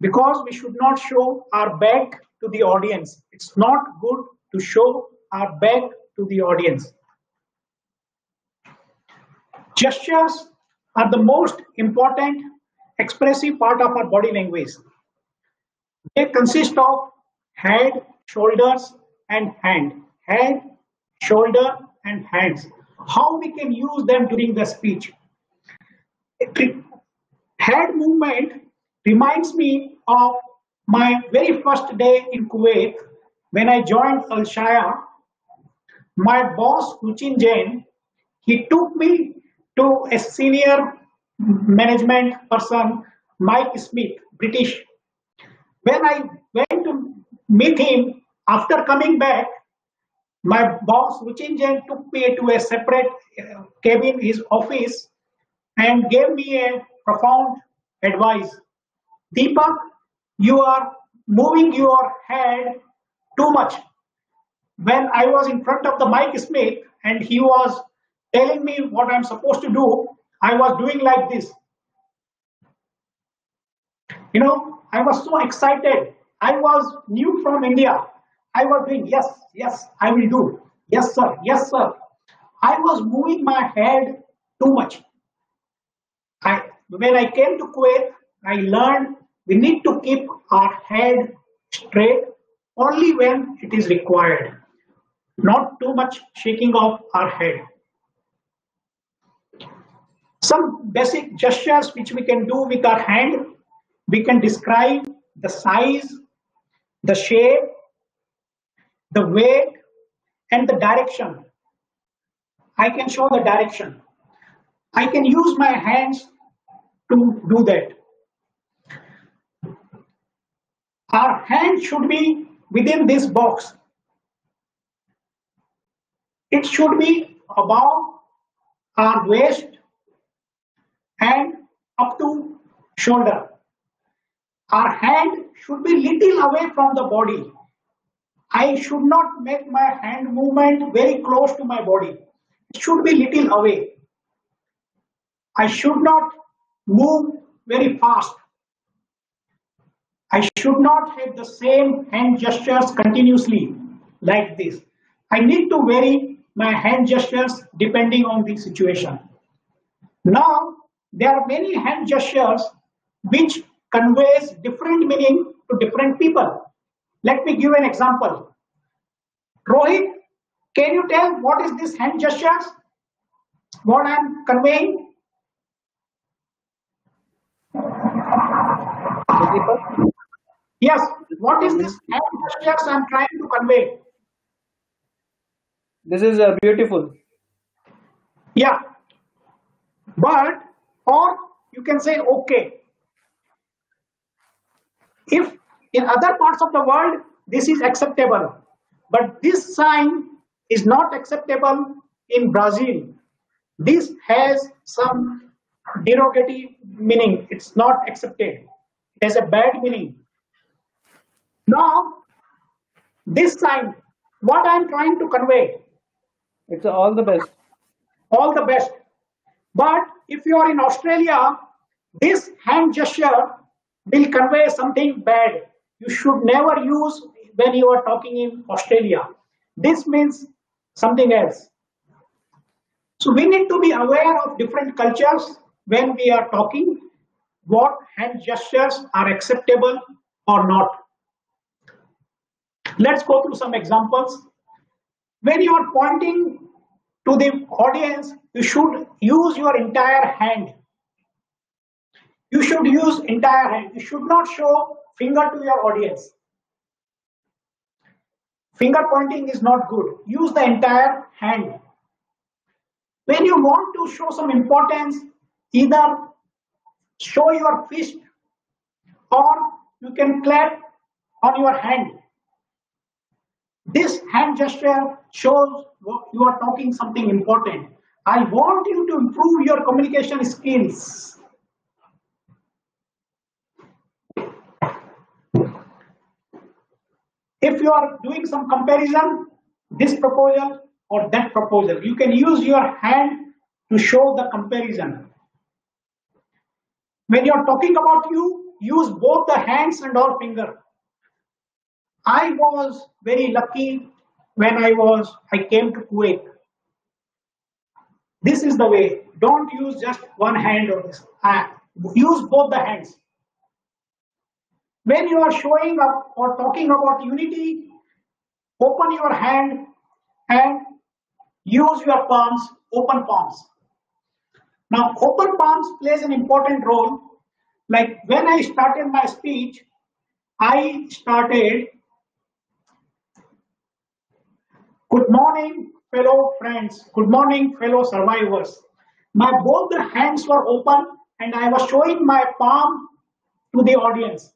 Because we should not show our back to the audience. It's not good to show our back to the audience. Gestures are the most important expressive part of our body language. They consist of head, shoulders, and hand. Head, shoulder, and hands. How we can use them during the speech? Head movement reminds me of my very first day in Kuwait when I joined Al Shaya. My boss, Uchin Jain, he took me to a senior management person, Mike Smith, British. When I went to meet him, after coming back, my boss, Uchin Jain, took me to a separate cabin, his office, and gave me a profound advice. Deepak, you are moving your head too much. When I was in front of the Mike Smith and he was telling me what I'm supposed to do, I was doing like this. I was so excited. I was new from India. I was doing, yes, yes, I will do. Yes, sir, yes, sir. I was moving my head too much. When I came to Kuwait, I learned we need to keep our head straight only when it is required, not too much shaking of our head. Some basic gestures which we can do with our hand, we can describe the size, the shape, the weight, and the direction. I can show the direction. I can use my hands to do that. Our hand should be within this box. It should be above our waist and up to shoulder. Our hand should be little away from the body. I should not make my hand movement very close to my body. It should be little away. I should not move very fast. I should not have the same hand gestures continuously like this. I need to vary my hand gestures depending on the situation. Now, there are many hand gestures which conveys different meaning to different people. Let me give an example. Rohit, can you tell what is this hand gestures? What I am conveying? Yes, what is this hand gestures I am trying to convey? This is beautiful. Yeah, but, or you can say okay. If in other parts of the world this is acceptable, but this sign is not acceptable in Brazil. This has some derogatory meaning. It's not accepted. It has a bad meaning. Now, this sign, what I'm trying to convey, It's all the best. all the best. But if you are in Australia, this hand gesture will convey something bad. You should never use when you are talking in Australia. This means something else. So we need to be aware of different cultures when we are talking, what hand gestures are acceptable or not. Let's go through some examples. When you are pointing to the audience, you should use your entire hand. You should use entire hand. You should not show finger to your audience. Finger pointing is not good. Use the entire hand. When you want to show some importance, either show your fist or you can clap on your hand. This hand gesture shows you are talking something important. I want you to improve your communication skills. If you are doing some comparison, this proposal or that proposal, you can use your hand to show the comparison. When you are talking about you, use both the hands and all finger. I was very lucky when I came to Kuwait. This is the way. Don't use just one hand or this. Use both the hands. When you are showing up or talking about unity, open your hand and use your palms, open palms. Now, open palms plays an important role Like when I started my speech, I started, "Good morning, fellow friends. Good morning, fellow survivors." My both the hands were open and I was showing my palm to the audience.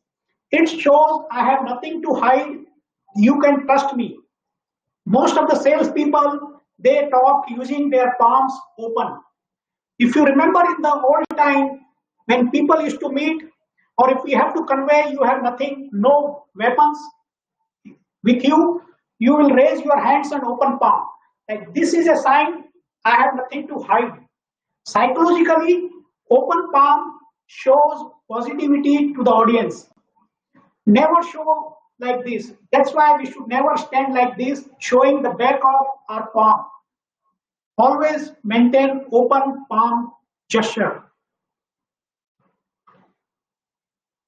It shows I have nothing to hide. You can trust me. Most of the salespeople, they talk using their palms open. If you remember in the old time, when people used to meet, or if you have to convey, you have nothing, no weapons with you, you will raise your hands and open palm. Like this is a sign I have nothing to hide. Psychologically, open palm shows positivity to the audience. Never show like this. That's why we should never stand like this, showing the back of our palm. Always maintain open palm gesture.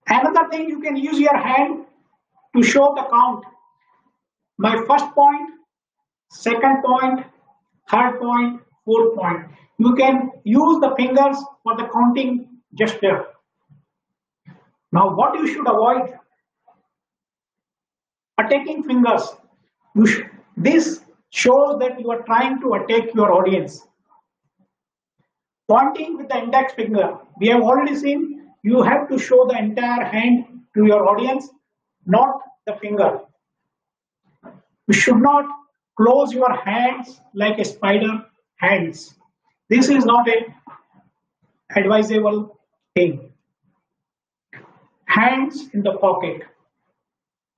Another thing, you can use your hand to show the count. My first point, second point, third point, fourth point. You can use the fingers for the counting gesture. Now, what you should avoid? Attacking fingers. This shows that you are trying to attack your audience. Pointing with the index finger. We have already seen you have to show the entire hand to your audience, not the finger. You should not close your hands like a spider hands. This is not an advisable thing. Hands in the pocket.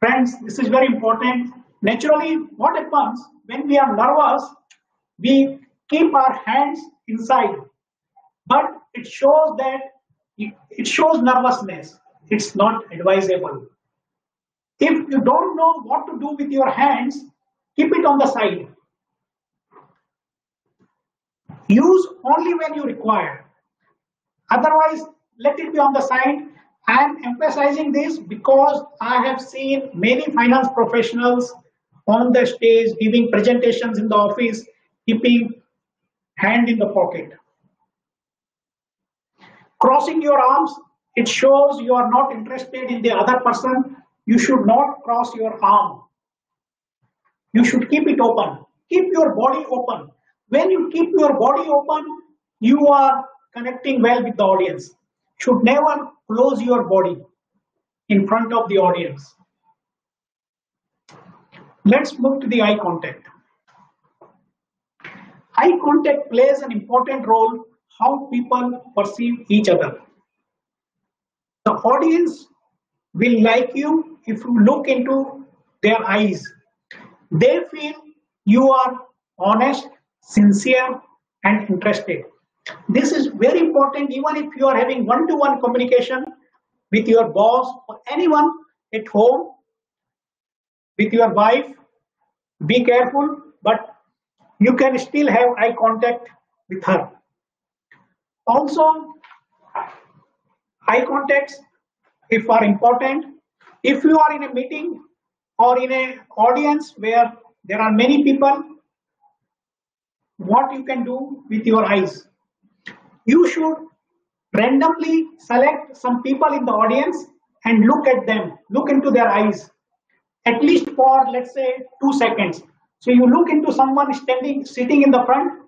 Friends, this is very important. Naturally, what happens when we are nervous, we keep our hands inside, but it shows nervousness. It's not advisable. If you don't know what to do with your hands, keep it on the side. Use only when you require. Otherwise, let it be on the side. I am emphasizing this because I have seen many finance professionals on the stage giving presentations in the office, keeping hand in the pocket. Crossing your arms, it shows you are not interested in the other person. You should not cross your arm. You should keep it open. Keep your body open. When you keep your body open, you are connecting well with the audience. Should never close your body in front of the audience. Let's move to the eye contact. Eye contact plays an important role how people perceive each other. The audience will like you if you look into their eyes. They feel you are honest, sincere, and interested. This is very important even if you are having one-to-one communication with your boss or anyone at home, with your wife. Be careful, but you can still have eye contact with her. Also, eye contacts, if are important, if you are in a meeting or in an audience where there are many people, what you can do with your eyes? You should randomly select some people in the audience and look at them, look into their eyes, at least for, let's say, 2 seconds. So you look into someone sitting in the front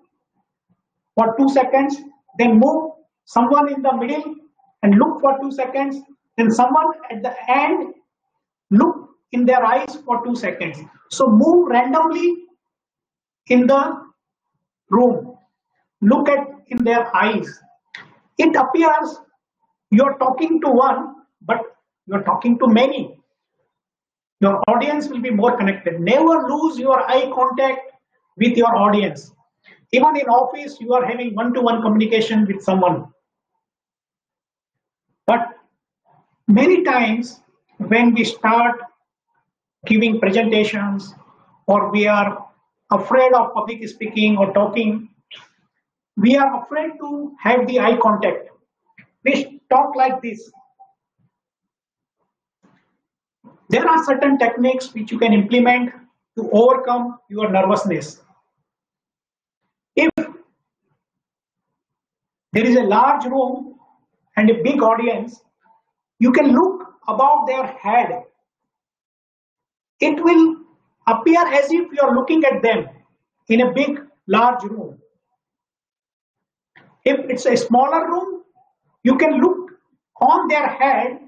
for 2 seconds, then move someone in the middle and look for 2 seconds, then someone at the end, look in their eyes for 2 seconds. So move randomly in the room, look at in their eyes. It appears you're talking to one, but you're talking to many. Your audience will be more connected. Never lose your eye contact with your audience. Even in office, you are having one-to-one communication with someone. But many times when we start giving presentations or we are afraid of public speaking or talking, we are afraid to have the eye contact. We talk like this. There are certain techniques which you can implement to overcome your nervousness. If there is a large room and a big audience, You can look above their head. It will appear as if you are looking at them in a big, large room. If it's a smaller room, you can look on their head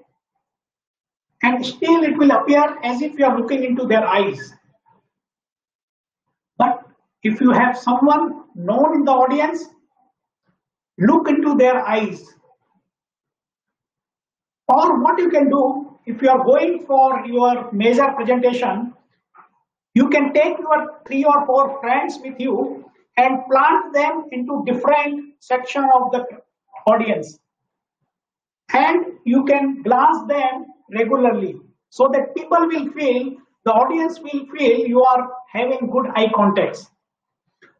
and still it will appear as if you are looking into their eyes. But if you have someone known in the audience, look into their eyes. Or what you can do, if you are going for your major presentation, you can take your 3 or 4 friends with you and plant them into different sections of the audience. And you can glance them regularly so that people will feel, the audience will feel you are having good eye contacts.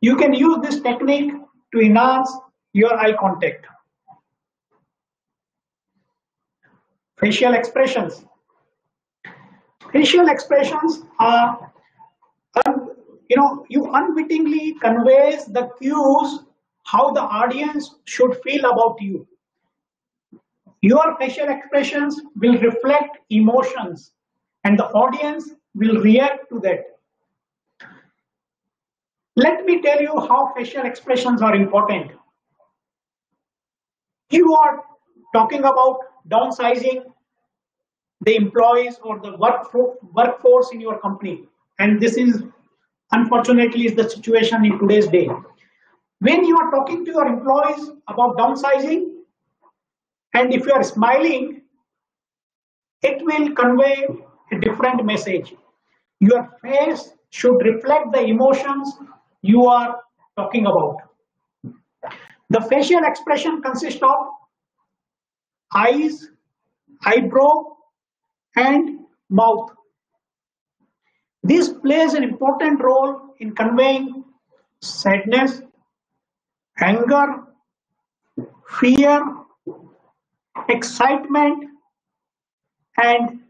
You can use this technique to enhance your eye contact. Facial expressions. Facial expressions are, you unwittingly conveys the cues how the audience should feel about you. Your facial expressions will reflect emotions and the audience will react to that. Let me tell you how facial expressions are important. You are talking about downsizing the employees or the workforce in your company, and this is unfortunately is the situation in today's day. When you are talking to your employees about downsizing, and if you are smiling, it will convey a different message. Your face should reflect the emotions you are talking about. The facial expression consists of eyes, eyebrow, and mouth. This plays an important role in conveying sadness, anger, fear, excitement, and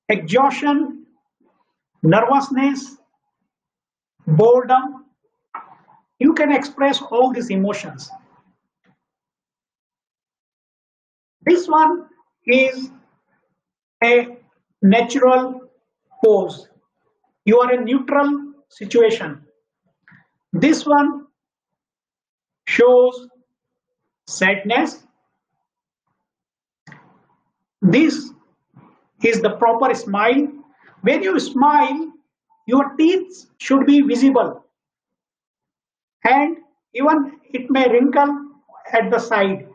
exhaustion, nervousness, boredom. You can express all these emotions. This one is a natural pose. You are in neutral situation. This one shows sadness. This is the proper smile. When you smile, your teeth should be visible and even it may wrinkle at the side.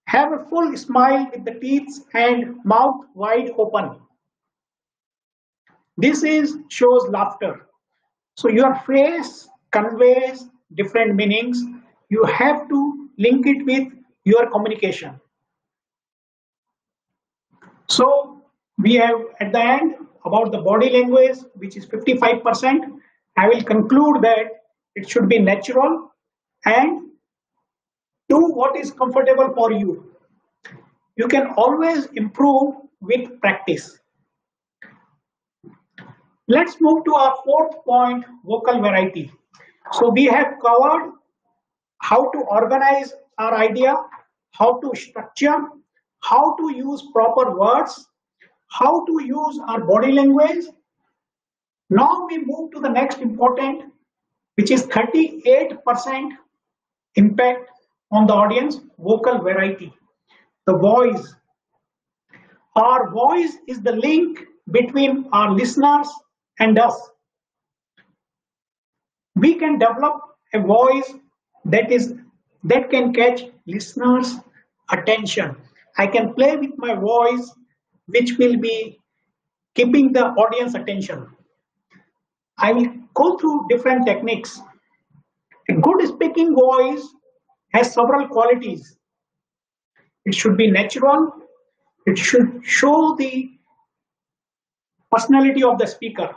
Have a full smile with the teeth and mouth wide open. This shows laughter. So your face conveys different meanings. You have to link it with your communication. So we have at the end about the body language, which is 55%. I will conclude that it should be natural and do what is comfortable for you. You can always improve with practice. Let's move to our 4th point, vocal variety. So we have covered how to organize our idea, how to structure, how to use proper words, how to use our body language. Now we move to the next important, which is 38% impact on the audience, vocal variety. The voice. Our voice is the link between our listeners and us. We can develop a voice that can catch listeners' attention. I can play with my voice, which will be keeping the audience attention. I will go through different techniques. A good speaking voice has several qualities. It should be natural. It should show the personality of the speaker.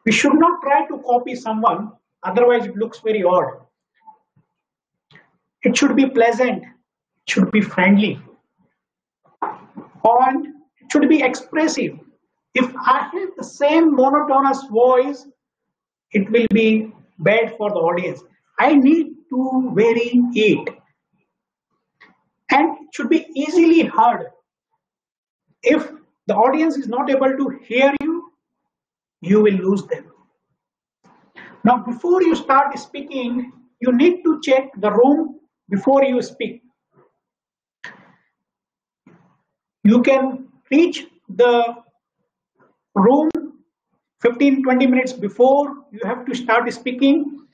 We should not try to copy someone, otherwise it looks very odd. It should be pleasant. It should be friendly. And it should be expressive. If I have the same monotonous voice, it will be bad for the audience. I need to vary it. And it should be easily heard. If the audience is not able to hear you, you will lose them. Now, before you start speaking, you need to check the room before you speak. You can reach the room 15-20 minutes before you have to start speaking,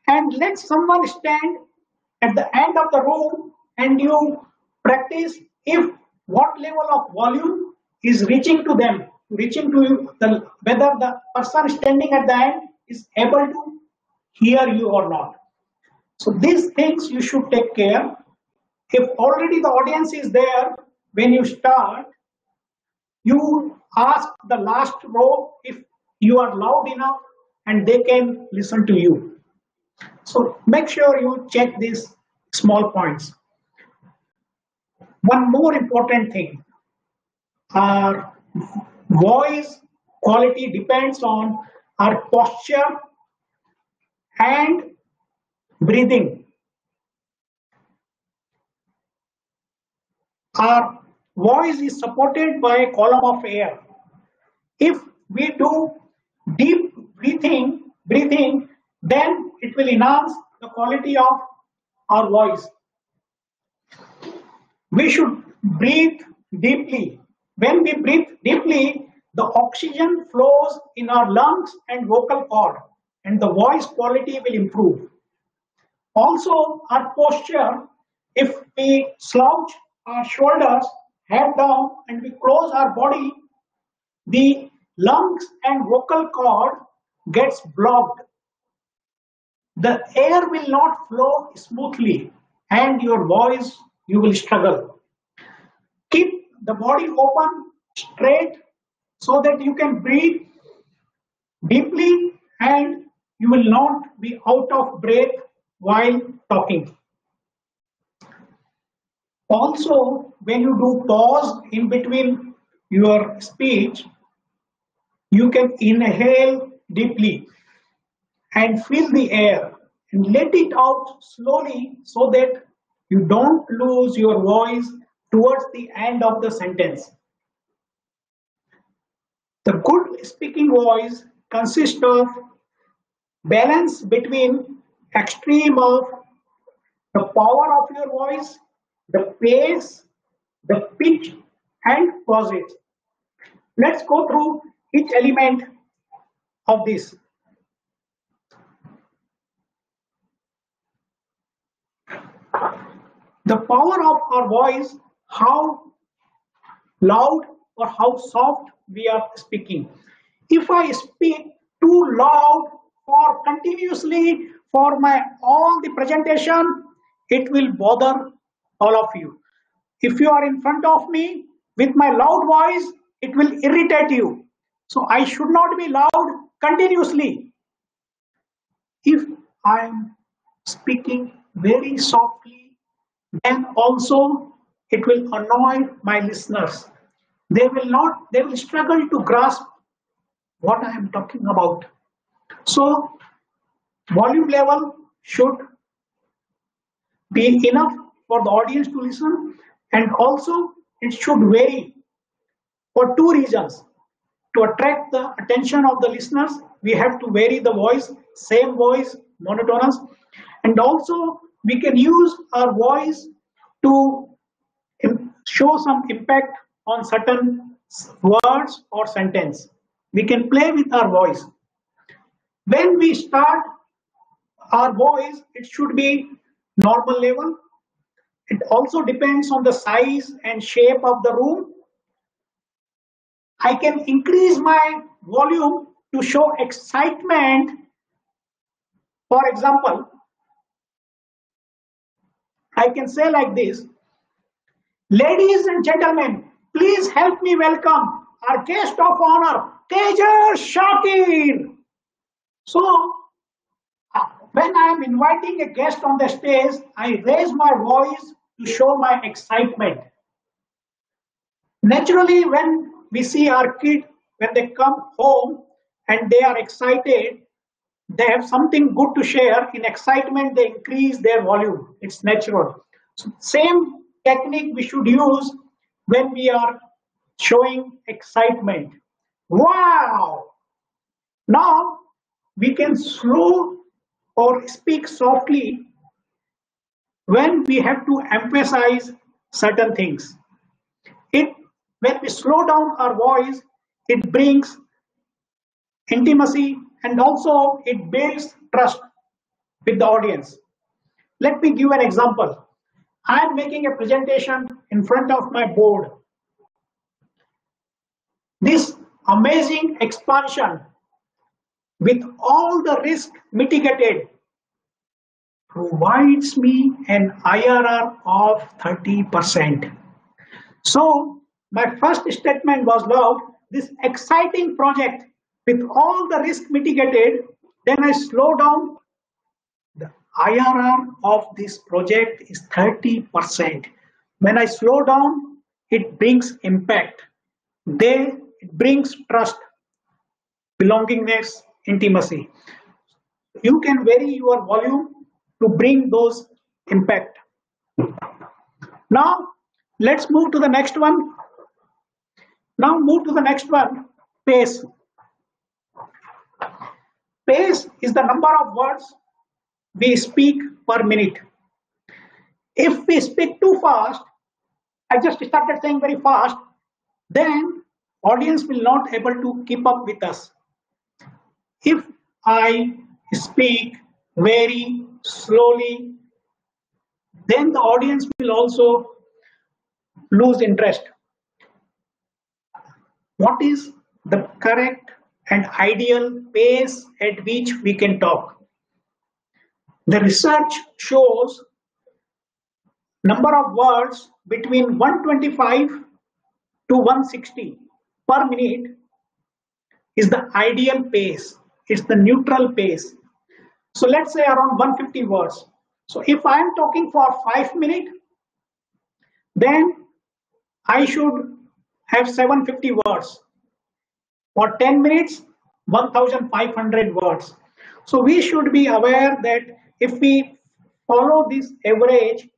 and let someone stand at the end of the room and you practice if what level of volume is reaching to them, whether the person standing at the end is able to hear you or not. So these things you should take care. If already the audience is there, when you start, you ask the last row if you are loud enough and they can listen to you. So make sure you check these small points. One more important thing, our voice quality depends on our posture and breathing. Our voice is supported by a column of air. If we do deep breathing, then it will enhance the quality of our voice. We should breathe deeply. When we breathe deeply, the oxygen flows in our lungs and vocal cord, and the voice quality will improve. Also, our posture, if we slouch our shoulders, head down, and we close our body, the lungs and vocal cord gets blocked. The air will not flow smoothly, and your voice, you will struggle. Keep the body open, straight, so that you can breathe deeply and you will not be out of breath while talking. Also, when you do pause in between your speech, you can inhale deeply and fill the air and let it out slowly so that you don't lose your voice towards the end of the sentence. The good speaking voice consists of balance between extreme of the power of your voice, the pace, the pitch, and pauses. Let's go through each element of this. The power of our voice, how loud or how soft we are speaking. If I speak too loud for continuously for my all the presentation, it will bother all of you. If you are in front of me with my loud voice, it will irritate you. So I should not be loud continuously. If I am speaking very softly, then also it will annoy my listeners. They will struggle to grasp what I am talking about. So volume level should be enough for the audience to listen, and also it should vary for two reasons. To attract the attention of the listeners, we have to vary the voice, same voice, monotonous, and also we can use our voice to show some impact on certain words or sentence. We can play with our voice. When we start our voice, it should be normal level. It also depends on the size and shape of the room. I can increase my volume to show excitement. For example, I can say like this: ladies and gentlemen, please help me welcome our guest of honor, Tejas Shakir. So, when I am inviting a guest on the stage, I raise my voice to show my excitement. Naturally, when we see our kid, when they come home and they are excited, they have something good to share. In excitement, they increase their volume. It's natural. So same technique we should use when we are showing excitement. Wow! Now we can slow or speak softly when we have to emphasize certain things. When we slow down our voice, it brings intimacy and also it builds trust with the audience. Let me give an example. I am making a presentation in front of my board. This amazing expansion with all the risk mitigated provides me an IRR of 30%. So my first statement was about this exciting project with all the risk mitigated. Then I slow down. The IRR of this project is 30%. When I slow down, it brings impact. It brings trust, belongingness, intimacy. You can vary your volume to bring those impact. Now, let's move to the next one. Pace. Pace is the number of words we speak per minute. If we speak too fast, I just started saying very fast, then audience will not able to keep up with us. If I speak very slowly, then the audience will also lose interest. What is the correct and ideal pace at which we can talk? The research shows number of words between 125 to 160 per minute is the ideal pace. It's the neutral pace. So let's say around 150 words. So if I am talking for 5 minutes, then I should have 750 words. For 10 minutes, 1500 words. So we should be aware that if we follow this average,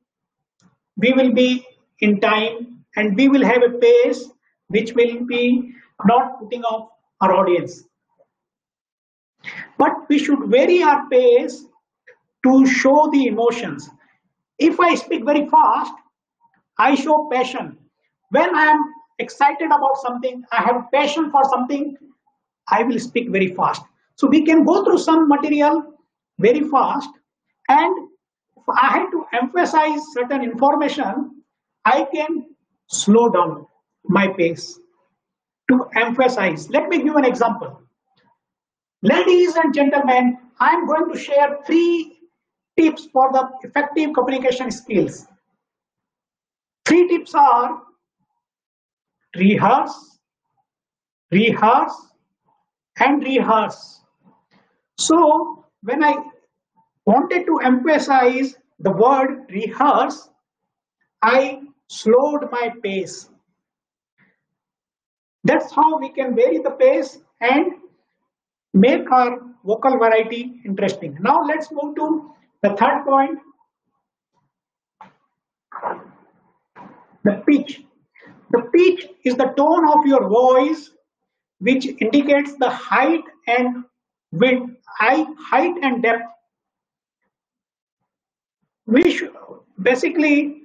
we will be in time and we will have a pace which will be not putting off our audience. But we should vary our pace to show the emotions. If I speak very fast, I show passion. When I am excited about something, I have passion for something, I will speak very fast. So we can go through some material very fast, and if I have to emphasize certain information, I can slow down my pace to emphasize. Let me give an example. Ladies and gentlemen, I am going to share 3 tips for the effective communication skills. 3 tips are rehearse, rehearse, and rehearse. So when I wanted to emphasize the word rehearse, I slowed my pace. That's how we can vary the pace and make our vocal variety interesting. Now let's move to the third point, the pitch. The pitch is the tone of your voice which indicates the height and width, height and depth. Basically,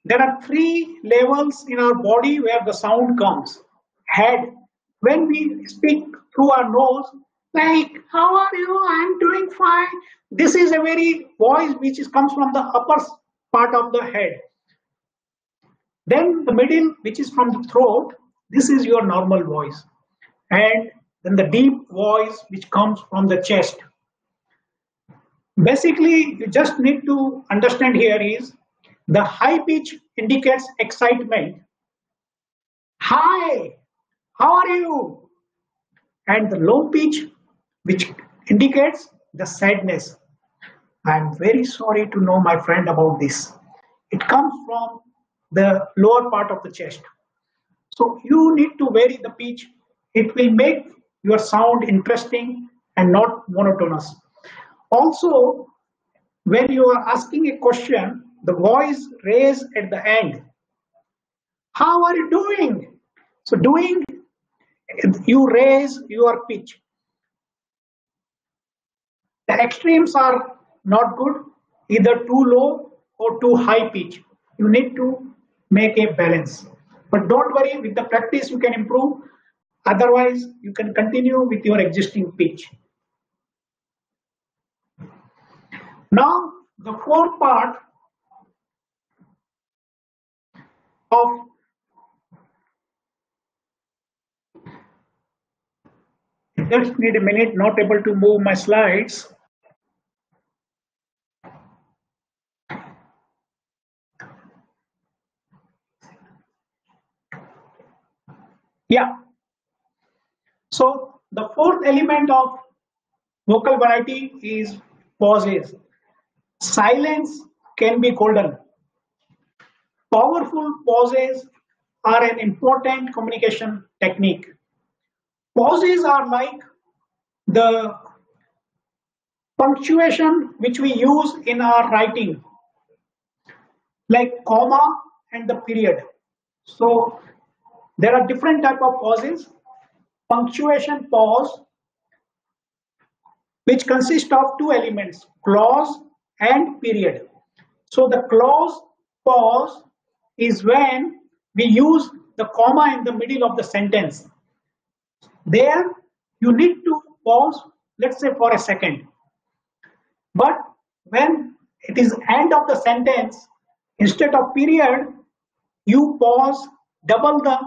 there are 3 levels in our body where the sound comes. Head. When we speak through our nose, like, how are you? I'm doing fine. This is a very voice which comes from the upper part of the head. Then the middle, which is from the throat, this is your normal voice. And then the deep voice which comes from the chest. Basically, you just need to understand here is the high pitch indicates excitement. Hi, how are you? And the low pitch, which indicates the sadness. I am very sorry to know, my friend, about this. It comes from the lower part of the chest. So you need to vary the pitch. It will make your sound interesting and not monotonous. Also, when you are asking a question, the voice raised at the end. How are you doing? So you raise your pitch. The extremes are not good, either too low or too high pitch. You need to make a balance. But don't worry, with the practice you can improve. Otherwise, you can continue with your existing pitch. Now, the fourth part of just need a minute, not able to move my slides. Yeah. So the fourth element of vocal variety is pauses. Silence can be golden. Powerful pauses are an important communication technique. Pauses are like the punctuation which we use in our writing, like comma and the period. So there are different type of pauses. Punctuation pause, which consists of two elements, clause and period. So the clause pause is when we use the comma in the middle of the sentence. There you need to pause, let's say for a second. But when it is end of the sentence, instead of period, you pause double the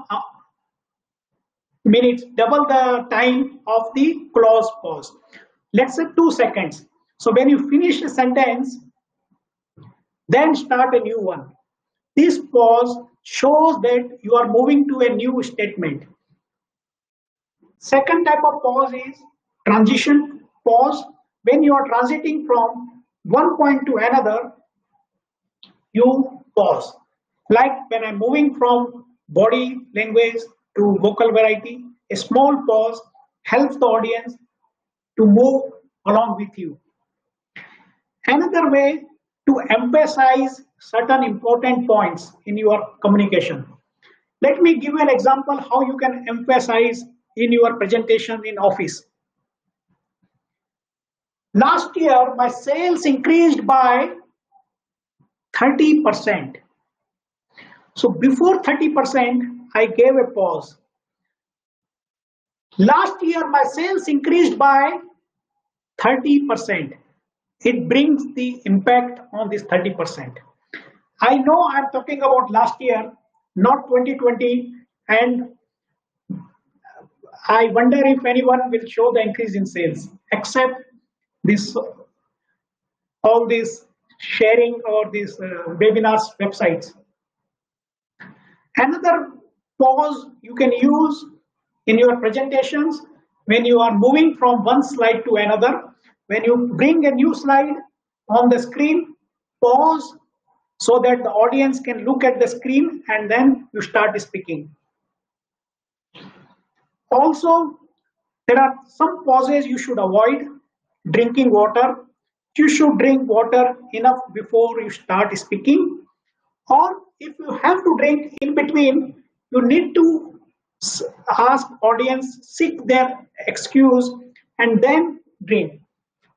minutes, double the time of the clause pause. Let's say 2 seconds. So when you finish a sentence, then start a new one. This pause shows that you are moving to a new statement. Second type of pause is transition pause. When you are transiting from one point to another, you pause. Like when I'm moving from body language to vocal variety, a small pause helps the audience to move along with you. Another way to emphasize certain important points in your communication. Let me give you an example how you can emphasize in your presentation in office. Last year, my sales increased by 30%. So before 30%, I gave a pause. Last year, my sales increased by 30%. It brings the impact on this 30%. I know I'm talking about last year, not 2020, and I wonder if anyone will show the increase in sales, except this all this sharing or these webinars websites. Another pause you can use in your presentations when you are moving from one slide to another. When you bring a new slide on the screen, pause so that the audience can look at the screen and then you start speaking. Also, there are some pauses you should avoid. Drinking water. You should drink water enough before you start speaking. Or if you have to drink in between, you need to ask audience, seek their excuse and then drink.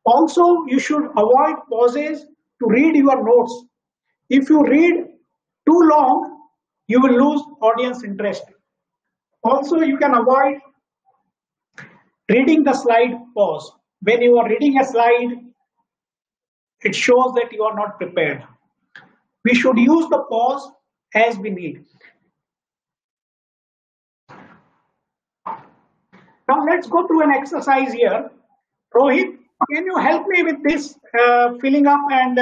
Also, you should avoid pauses to read your notes. If you read too long, you will lose audience interest. Also, you can avoid reading the slide pause. When you are reading a slide, it shows that you are not prepared. We should use the pause as we need. Now let's go through an exercise here. Rohit, can you help me with this filling up and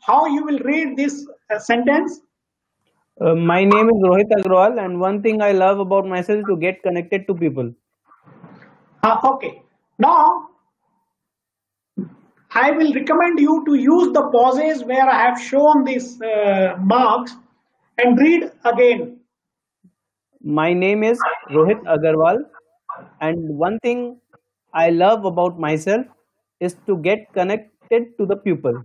how you will read this sentence? My name is Rohit Agrawal, and one thing I love about myself is to get connected to people. Okay. Now, I will recommend you to use the pauses where I have shown these marks and read again. My name is Rohit Agarwal, and one thing I love about myself is to get connected to the people.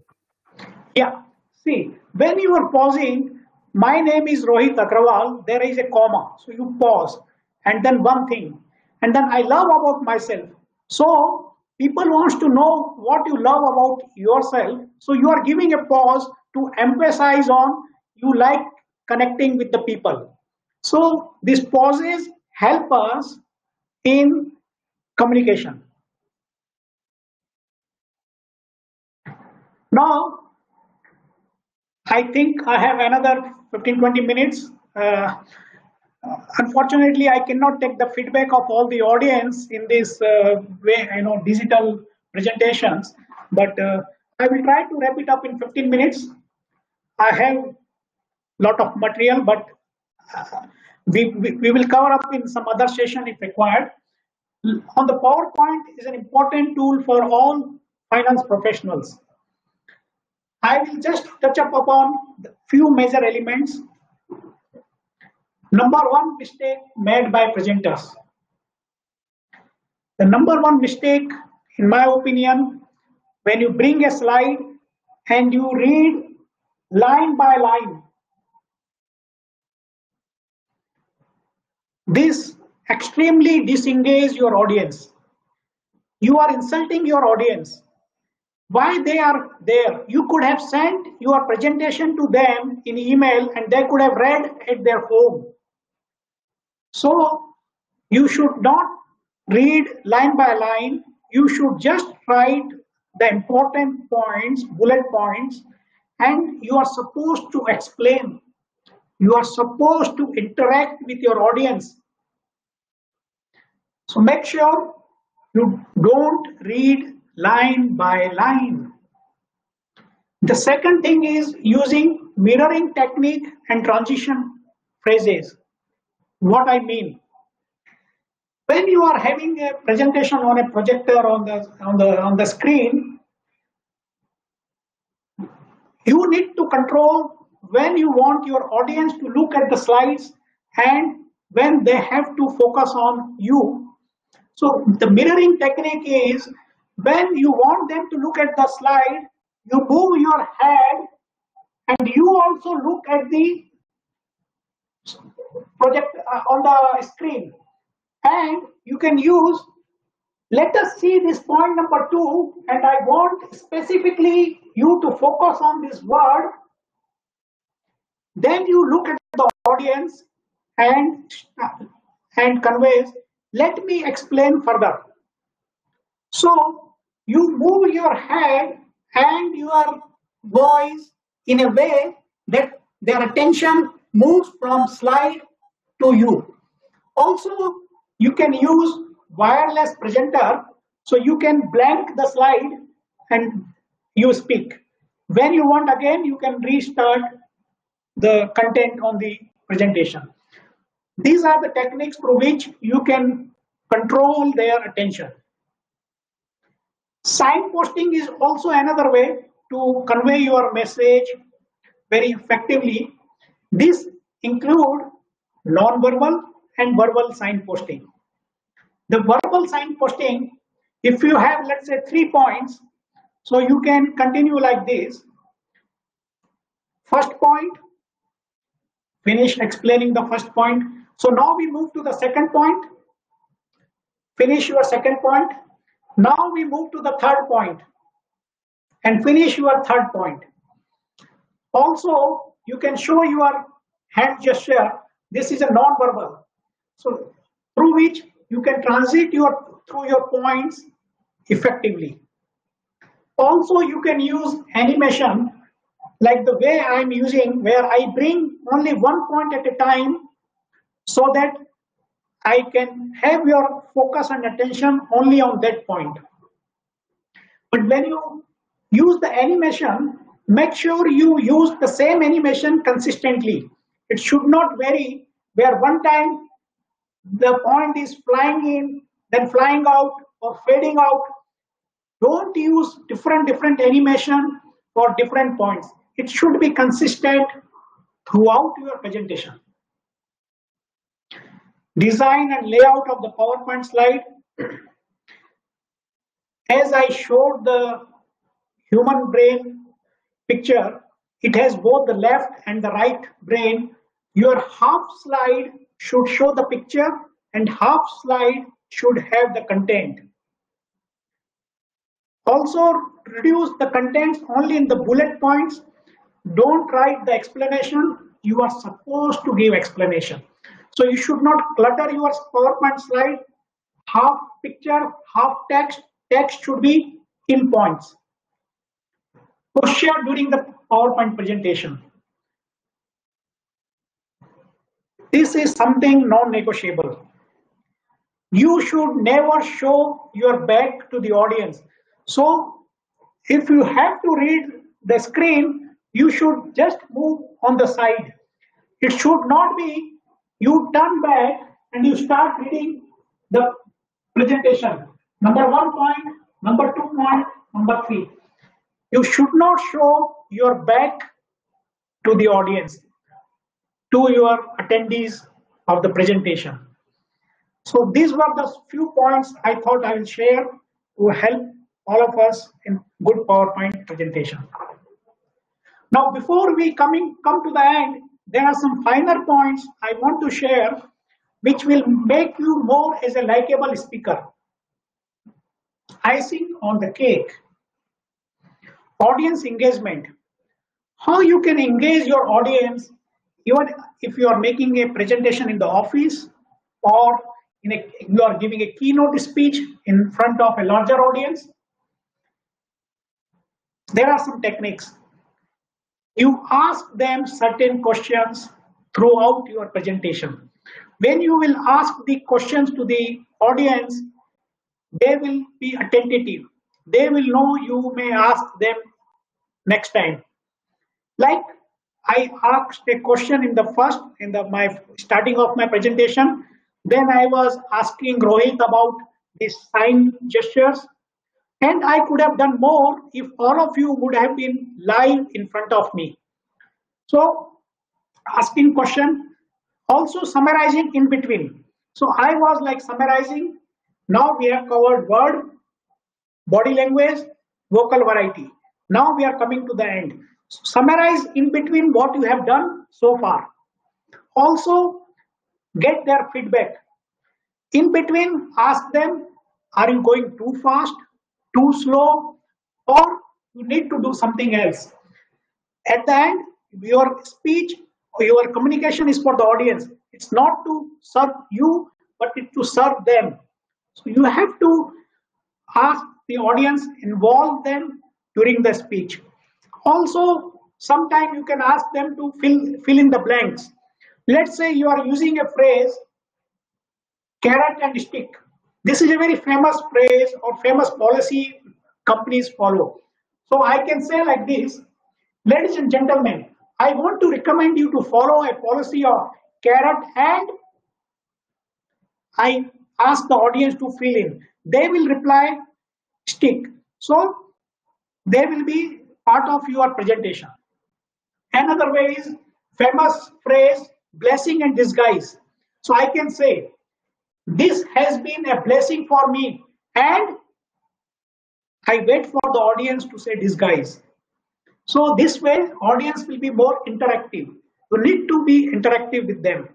Yeah. See, when you are pausing, my name is Rohit Agrawal, there is a comma. So you pause. and then one thing, and then I love about myself. So people wants to know what you love about yourself. So you are giving a pause to emphasize on you like connecting with the people. So these pauses help us in communication. Now, I think I have another 15-20 minutes. Unfortunately, I cannot take the feedback of all the audience in this way, digital presentations. But I will try to wrap it up in 15 minutes. I have a lot of material, but we will cover up in some other session if required. On the PowerPoint is an important tool for all finance professionals. I will just touch up upon the few major elements. Number one mistake made by presenters. The number one mistake, in my opinion, when you bring a slide and you read line by line, this extremely disengages your audience. You are insulting your audience. Why they are there? You could have sent your presentation to them in email and they could have read at their home. So you should not read line by line. You should just write the important points, bullet points, and you are supposed to explain. You are supposed to interact with your audience. So make sure you don't read line by line. The second thing is using mirroring technique and transition phrases. What I mean, when you are having a presentation on a projector on the screen, you need to control when you want your audience to look at the slides and when they have to focus on you. So the mirroring technique is when you want them to look at the slide, you move your head and you also look at the project on the screen. And you can use, let us see this point number 2, and I want specifically you to focus on this word. Then you look at the audience and conveys, let me explain further. So you move your head and your voice in a way that their attention moves from slide to you. Also, you can use wireless presenter, so you can blank the slide and you speak. When you want again, you can restart the content on the presentation. These are the techniques through which you can control their attention. Signposting is also another way to convey your message very effectively. This include non-verbal and verbal signposting. The verbal signposting, if you have, let's say, 3 points, so you can continue like this. First point, finish explaining the first point. So now we move to the second point, finish your second point. Now we move to the third point and finish your third point. Also, you can show your hand gesture. This is a non-verbal. So through which you can transit through your points effectively. Also, you can use animation like the way I'm using, where I bring only one point at a time so that I can have your focus and attention only on that point. But when you use the animation, make sure you use the same animation consistently. It should not vary, where one time the point is flying in, then flying out or fading out. Don't use different animation for different points. It should be consistent throughout your presentation. Design and layout of the PowerPoint slide. As I showed the human brain picture, it has both the left and the right brain. Your half slide should show the picture and half slide should have the content. Also, reduce the contents only in the bullet points. Don't write the explanation. You are supposed to give explanation. So you should not clutter your PowerPoint slide. Half picture, half text. Text should be in points. Posture during the PowerPoint presentation. This is something non-negotiable. You should never show your back to the audience. So if you have to read the screen, you should just move on the side. It should not be you turn back and you start reading the presentation. Number 1 point, number 2 point, number 3. You should not show your back to the audience, to your attendees of the presentation. So these were the few points I thought I will share to help all of us in good PowerPoint presentation. Now, before we come to the end, there are some finer points I want to share which will make you more as a likable speaker. Icing on the cake. Audience engagement. How you can engage your audience even if you are making a presentation in the office or you are giving a keynote speech in front of a larger audience. There are some techniques. You ask them certain questions throughout your presentation. When you will ask the questions to the audience, they will be attentive. They will know you may ask them next time. Like I asked a question in my starting of my presentation. Then I was asking Rohit about the sign gestures, and I could have done more if all of you would have been live in front of me. So asking question, also summarizing in between. So I was like summarizing. Now we have covered word, body language, vocal variety. Now we are coming to the end. So summarize in between what you have done so far. Also get their feedback. In between, ask them, are you going too fast, too slow, or you need to do something else? At the end, your speech or your communication is for the audience. It's not to serve you, but it's to serve them. So you have to ask the audience, involve them during the speech. Also, sometimes you can ask them to fill in the blanks. Let's say you are using a phrase, carrot and stick. This is a very famous phrase or famous policy companies follow. So I can say like this, ladies and gentlemen, I want to recommend you to follow a policy of carrot and I ask the audience to fill in. They will reply stick. So they will be part of your presentation. Another way is famous phrase, blessing and disguise. So I can say, this has been a blessing for me, and I wait for the audience to say disguise. So this way, audience will be more interactive. You need to be interactive with them.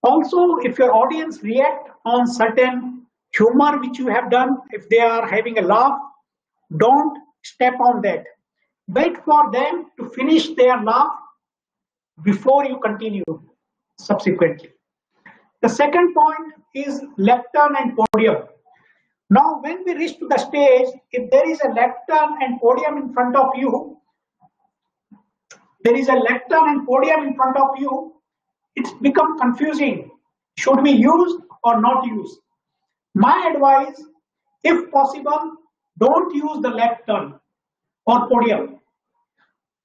Also, if your audience react on certain humor which you have done, if they are having a laugh, don't step on that. Wait for them to finish their laugh before you continue subsequently. The second point is lectern and podium. Now, when we reach to the stage, if there is a lectern and podium in front of you, it's become confusing. Should we use or not use? My advice, if possible, don't use the lectern or podium.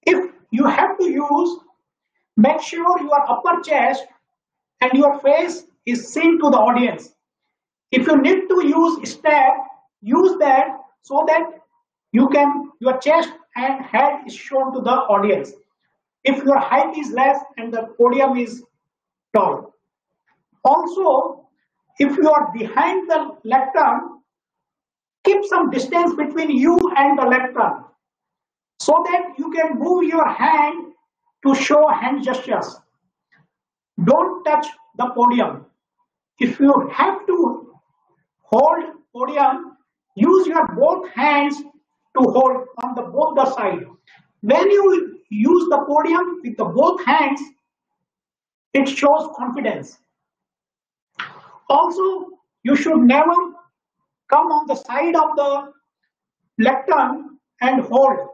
If you have to use, make sure your upper chest and your face is seen to the audience. If you need to use step, use that so that your chest and head is shown to the audience. If your height is less and the podium is tall. Also, if you are behind the lectern, keep some distance between you and the lectern so that you can move your hand to show hand gestures. Don't touch the podium. If you have to hold podium, use your both hands to hold on the both the side. When you use the podium with the both hands, it shows confidence. Also, you should never come on the side of the lectern and hold.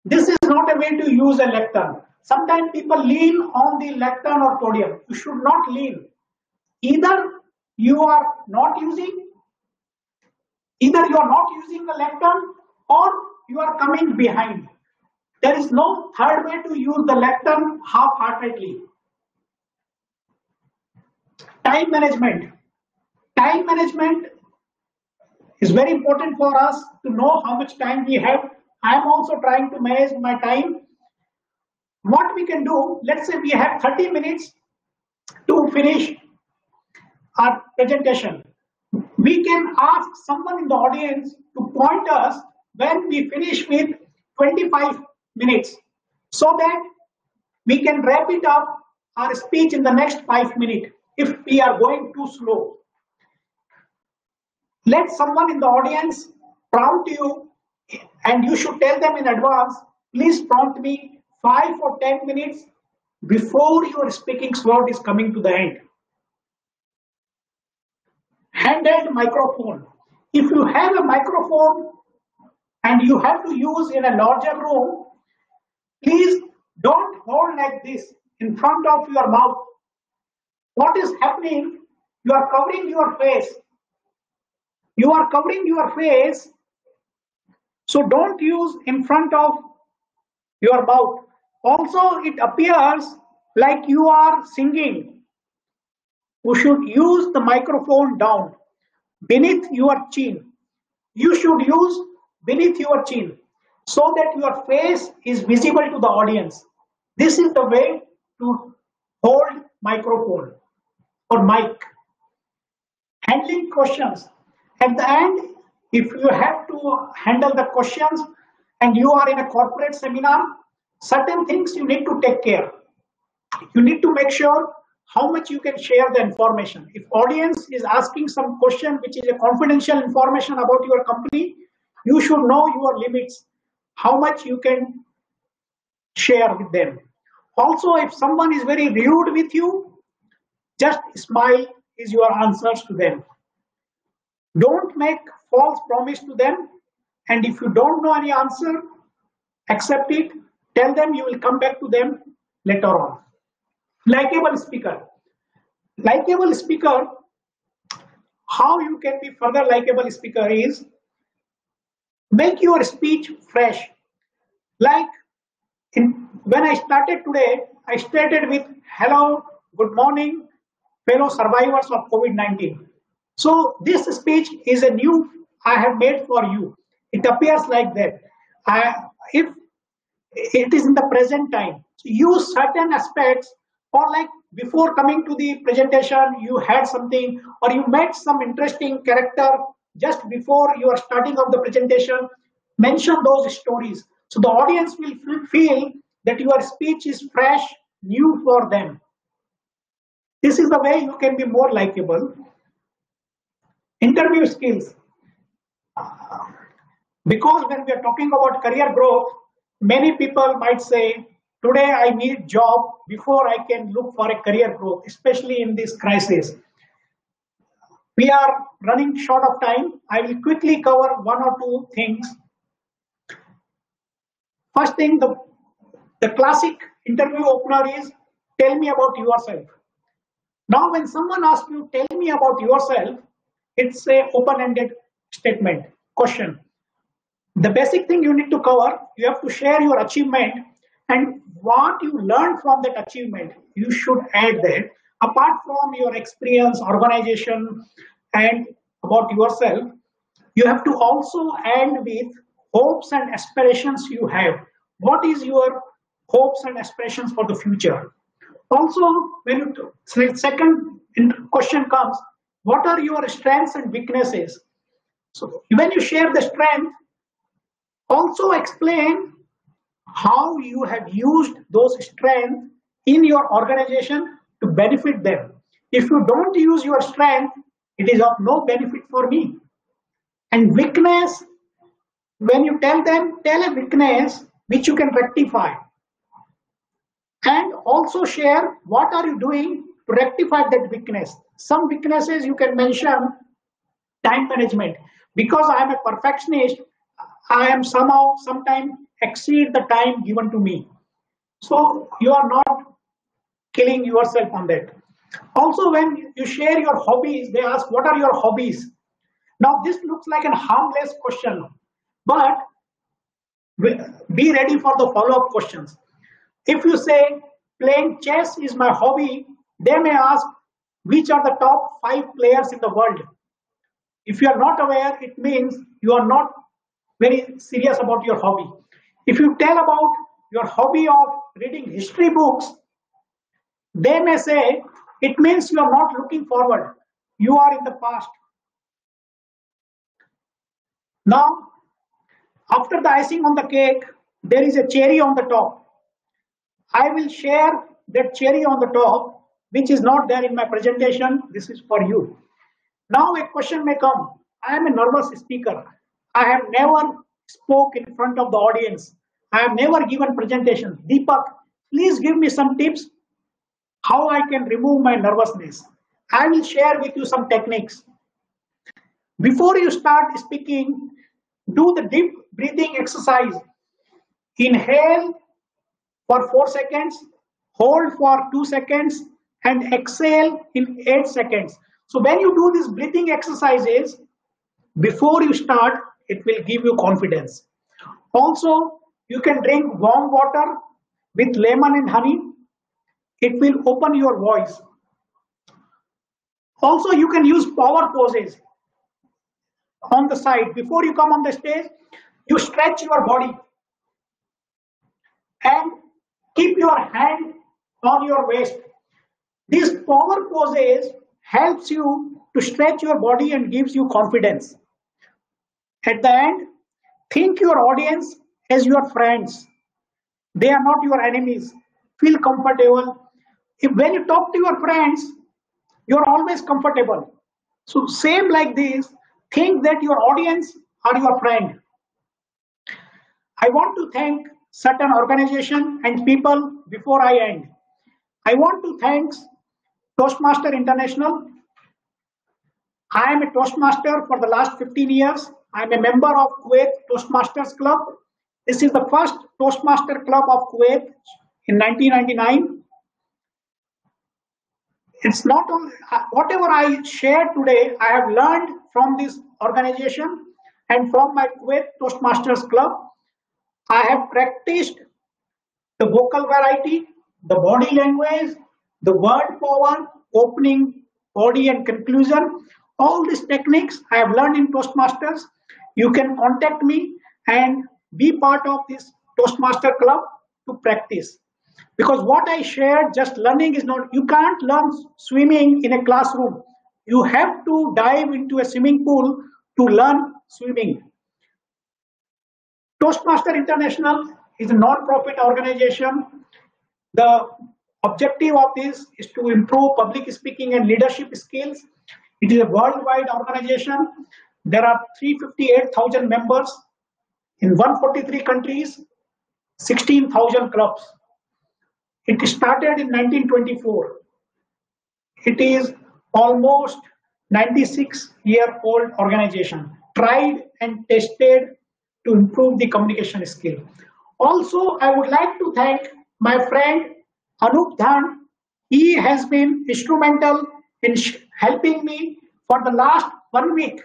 This is not a way to use a lectern. Sometimes people lean on the lectern or podium. You should not lean. Either you are not using the lectern, or you are coming behind. There is no third way to use the lectern half-heartedly. Time management. Time management is very important for us to know how much time we have. I am also trying to manage my time. What we can do, let's say we have 30 minutes to finish our presentation. We can ask someone in the audience to point us when we finish with 25 minutes so that we can wrap it up our speech in the next 5 minutes if we are going too slow. Let someone in the audience prompt you, and you should tell them in advance, please prompt me 5 or 10 minutes before your speaking slot is coming to the end. Handheld microphone. If you have a microphone and you have to use in a larger room, please don't hold like this in front of your mouth. What is happening? You are covering your face. You are covering your face, so don't use in front of your mouth. Also, it appears like you are singing. You should use the microphone down, beneath your chin. You should use beneath your chin so that your face is visible to the audience. This is the way to hold microphone or mic. Handling questions. At the end, if you have to handle the questions and you are in a corporate seminar, certain things you need to take care. You need to make sure how much you can share the information. If audience is asking some question which is a confidential information about your company, you should know your limits, how much you can share with them. Also, if someone is very rude with you, just smile is your answers to them. Don't make false promise to them, and if you don't know any answer, accept it. Tell them you will come back to them later on. Likeable speaker. Likeable speaker, how you can be further likeable speaker is make your speech fresh. Like when I started today, I started with hello, good morning, fellow survivors of COVID-19. So this speech is a new I have made for you. It appears like that. If it is in the present time, so use certain aspects, or like before coming to the presentation, you had something, or you met some interesting character just before you are starting of the presentation. Mention those stories, so the audience will feel that your speech is fresh, new for them. This is the way you can be more likable. Interview skills. Because when we are talking about career growth, many people might say, today I need job before I can look for a career growth, especially in this crisis. We are running short of time. I will quickly cover one or two things. First thing, the classic interview opener is, tell me about yourself. Now, when someone asks you, tell me about yourself, it's an open-ended statement, question. The basic thing you need to cover, you have to share your achievement and what you learned from that achievement. You should add that. Apart from your experience, organization, and about yourself, you have to also end with hopes and aspirations you have. What is your hopes and aspirations for the future? Also, when second question comes, what are your strengths and weaknesses? So when you share the strength, also explain how you have used those strengths in your organization to benefit them. If you don't use your strength, it is of no benefit for me. And weakness, when you tell them, tell a weakness which you can rectify. And also share what are you doing to rectify that weakness. Some weaknesses you can mention: time management. Because I am a perfectionist, I am sometimes exceed the time given to me. So you are not killing yourself on that. Also, when you share your hobbies, they ask, what are your hobbies? Now, this looks like a harmless question, but be ready for the follow-up questions. If you say playing chess is my hobby, they may ask which are the top 5 players in the world. If you are not aware, it means you are not very serious about your hobby. If you tell about your hobby of reading history books, they may say it means you are not looking forward. You are in the past. Now, after the icing on the cake, there is a cherry on the top. I will share that cherry on the top, which is not there in my presentation. This is for you. Now a question may come. I am a nervous speaker. I have never spoke in front of the audience. I have never given presentation. Deepak, please give me some tips how I can remove my nervousness. I will share with you some techniques. Before you start speaking, do the deep breathing exercise. Inhale for 4 seconds, hold for 2 seconds, and exhale in 8 seconds. So when you do these breathing exercises, before you start, it will give you confidence. Also, you can drink warm water with lemon and honey. It will open your voice. Also, you can use power poses on the side. Before you come on the stage, you stretch your body and keep your hand on your waist. These power poses helps you to stretch your body and gives you confidence. At the end, think your audience as your friends. They are not your enemies. Feel comfortable. When you talk to your friends, you are always comfortable. So same like this, think that your audience are your friend. I want to thank certain organization and people before I end. I want to thank Toastmaster International. I am a Toastmaster for the last 15 years. I am a member of Kuwait Toastmasters Club. This is the first Toastmaster Club of Kuwait in 1999. It's not only whatever I share today, I have learned from this organization and from my Kuwait Toastmasters Club. I have practiced the vocal variety, the body language, the word power, opening, body and conclusion. All these techniques I have learned in Toastmasters. You can contact me and be part of this Toastmaster Club to practice. Because what I shared, just learning is not, you can't learn swimming in a classroom. You have to dive into a swimming pool to learn swimming. Toastmaster International is a non-profit organization. The objective of this is to improve public speaking and leadership skills. It is a worldwide organization. There are 358,000 members in 143 countries, 16,000 clubs. It started in 1924. It is almost 96-year-old organization, tried and tested to improve the communication skill. Also, I would like to thank my friend Anup Dhan. He has been instrumental in helping me for the last 1 week.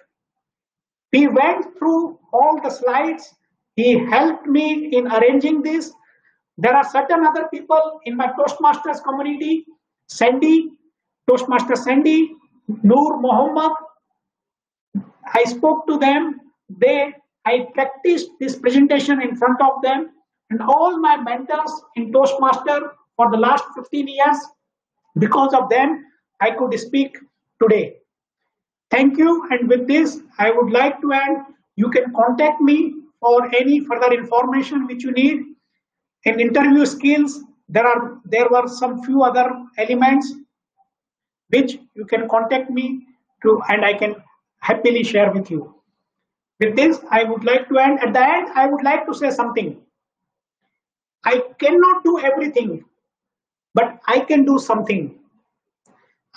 We went through all the slides. He helped me in arranging this. There are certain other people in my Toastmasters community, Sandy, Toastmaster Sandy, Noor Mohammed. I spoke to them. I practiced this presentation in front of them, and all my mentors in Toastmaster for the last 15 years. Because of them, I could speak today. Thank you. And with this, I would like to end. You can contact me for any further information which you need. In interview skills, there were some few other elements. which you can contact me to, and I can happily share with you. With this, I would like to end. At the end, I would like to say something. I cannot do everything, but I can do something.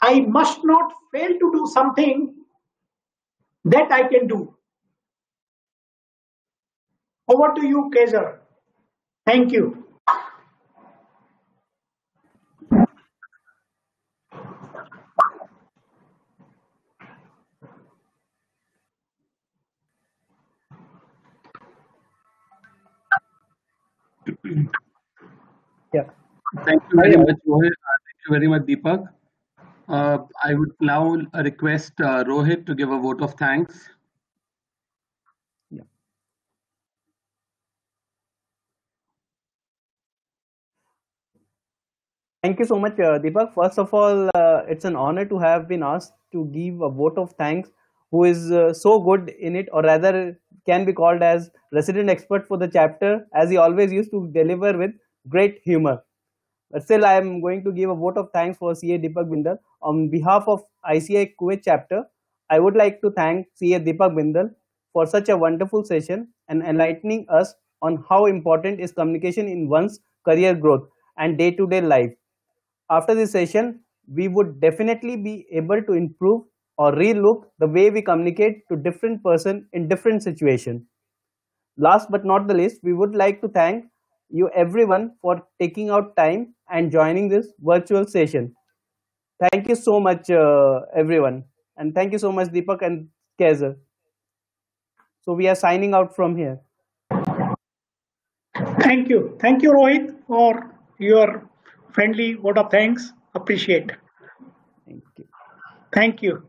I must not fail to do something that I can do. Over to you, Kaiser. Thank you. Yeah. Thank you Carry very on. much, Rohit. Thank you very much, Deepak. I would now request Rohit to give a vote of thanks. Yeah. Thank you so much, Deepak. First of all, it's an honor to have been asked to give a vote of thanks. Who is so good in it, or rather, can be called as resident expert for the chapter, as he always used to deliver with great humor. But still, I am going to give a vote of thanks for CA Deepak Bindal. On behalf of ICI Kuwait chapter, I would like to thank CA Deepak Bindal for such a wonderful session and enlightening us on how important is communication in one's career growth and day-to-day life. After this session, we would definitely be able to improve or relook the way we communicate to different person in different situation. Last but not the least, we would like to thank you everyone for taking out time and joining this virtual session. Thank you so much, everyone. And thank you so much, Deepak and Kaiser. So we are signing out from here. Thank you. Thank you, Rohit, for your friendly word of thanks. Appreciate. Thank you. Thank you.